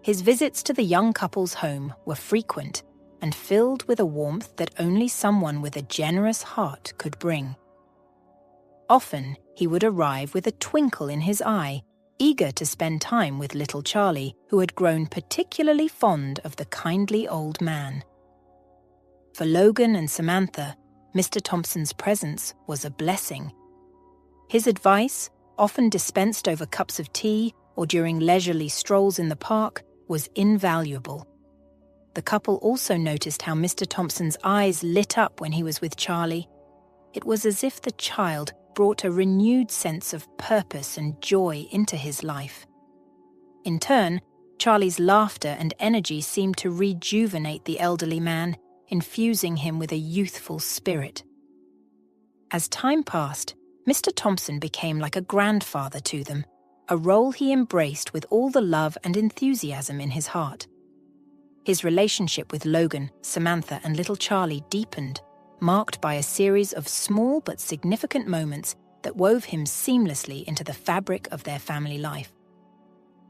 His visits to the young couple's home were frequent and filled with a warmth that only someone with a generous heart could bring. Often, he would arrive with a twinkle in his eye, eager to spend time with little Charlie, who had grown particularly fond of the kindly old man. For Logan and Samantha, Mr. Thompson's presence was a blessing. His advice, often dispensed over cups of tea or during leisurely strolls in the park, was invaluable. The couple also noticed how Mr. Thompson's eyes lit up when he was with Charlie. It was as if the child brought a renewed sense of purpose and joy into his life. In turn, Charlie's laughter and energy seemed to rejuvenate the elderly man, infusing him with a youthful spirit. As time passed, Mr. Thompson became like a grandfather to them, a role he embraced with all the love and enthusiasm in his heart. His relationship with Logan, Samantha, and little Charlie deepened, marked by a series of small but significant moments that wove him seamlessly into the fabric of their family life.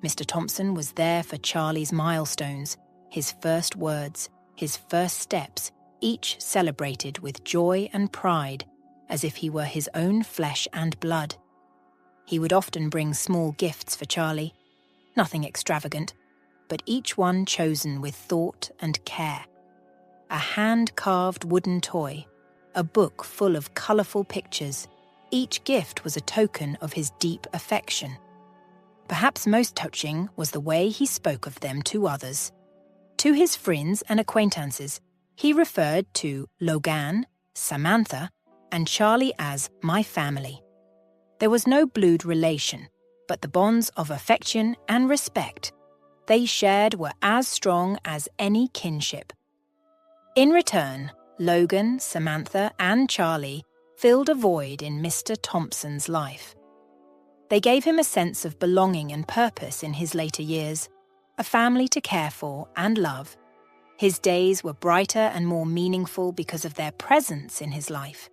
Mr. Thompson was there for Charlie's milestones, his first words, his first steps, each celebrated with joy and pride, as if he were his own flesh and blood. He would often bring small gifts for Charlie, nothing extravagant, but each one chosen with thought and care. A hand-carved wooden toy, a book full of colourful pictures, each gift was a token of his deep affection. Perhaps most touching was the way he spoke of them to others. To his friends and acquaintances, he referred to Logan, Samantha, and Charlie as my family. There was no blood relation, but the bonds of affection and respect they shared were as strong as any kinship. In return, Logan, Samantha, and Charlie filled a void in Mr. Thompson's life. They gave him a sense of belonging and purpose in his later years, a family to care for and love. His days were brighter and more meaningful because of their presence in his life.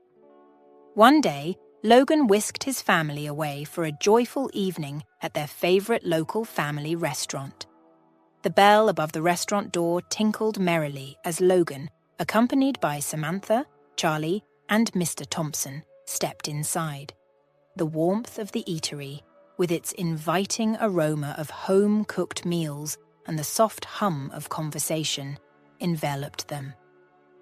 One day, Logan whisked his family away for a joyful evening at their favorite local family restaurant. The bell above the restaurant door tinkled merrily as Logan, accompanied by Samantha, Charlie, and Mr. Thompson, stepped inside. The warmth of the eatery, with its inviting aroma of home-cooked meals and the soft hum of conversation, enveloped them.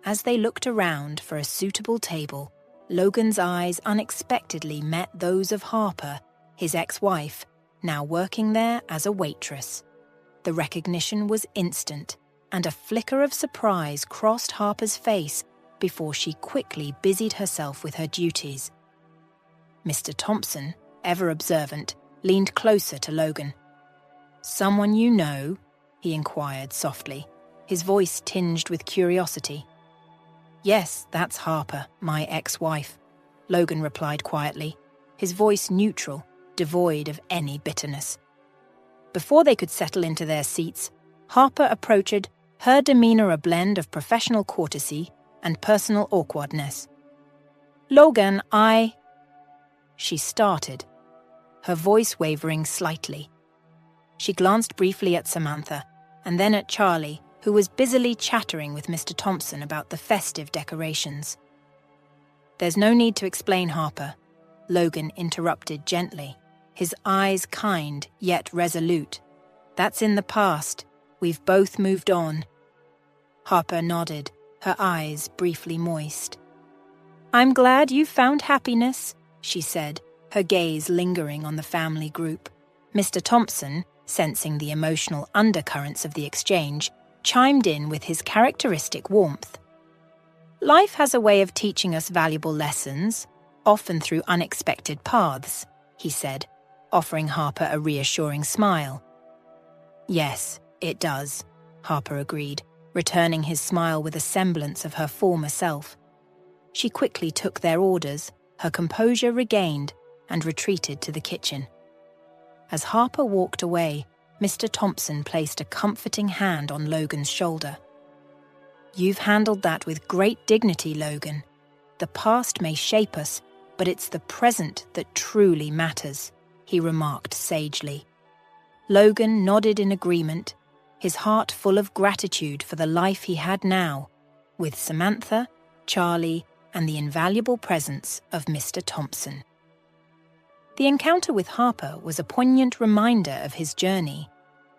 As they looked around for a suitable table, Logan's eyes unexpectedly met those of Harper, his ex-wife, now working there as a waitress. The recognition was instant, and a flicker of surprise crossed Harper's face before she quickly busied herself with her duties. Mr. Thompson, ever observant, leaned closer to Logan. "Someone you know?" he inquired softly, his voice tinged with curiosity. "Yes, that's Harper, my ex-wife," Logan replied quietly, his voice neutral, devoid of any bitterness. Before they could settle into their seats, Harper approached, her demeanor a blend of professional courtesy and personal awkwardness. "Logan, She started, her voice wavering slightly. She glanced briefly at Samantha, and then at Charlie, who was busily chattering with Mr. Thompson about the festive decorations. "There's no need to explain, Harper. Logan interrupted gently, his eyes kind yet resolute. That's in the past. We've both moved on. Harper nodded, her eyes briefly moist. I'm glad you found happiness, she said, her gaze lingering on the family group. Mr. Thompson, sensing the emotional undercurrents of the exchange, chimed in with his characteristic warmth. Life has a way of teaching us valuable lessons, often through unexpected paths, he said, offering Harper a reassuring smile. Yes, it does, Harper agreed, returning his smile with a semblance of her former self. She quickly took their orders, her composure regained, and retreated to the kitchen. As Harper walked away, Mr. Thompson placed a comforting hand on Logan's shoulder. You've handled that with great dignity, Logan. The past may shape us, but it's the present that truly matters, he remarked sagely. Logan nodded in agreement, his heart full of gratitude for the life he had now, with Samantha, Charlie, and the invaluable presence of Mr. Thompson. The encounter with Harper was a poignant reminder of his journey,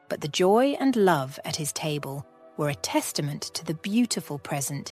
but the joy and love at his table were a testament to the beautiful present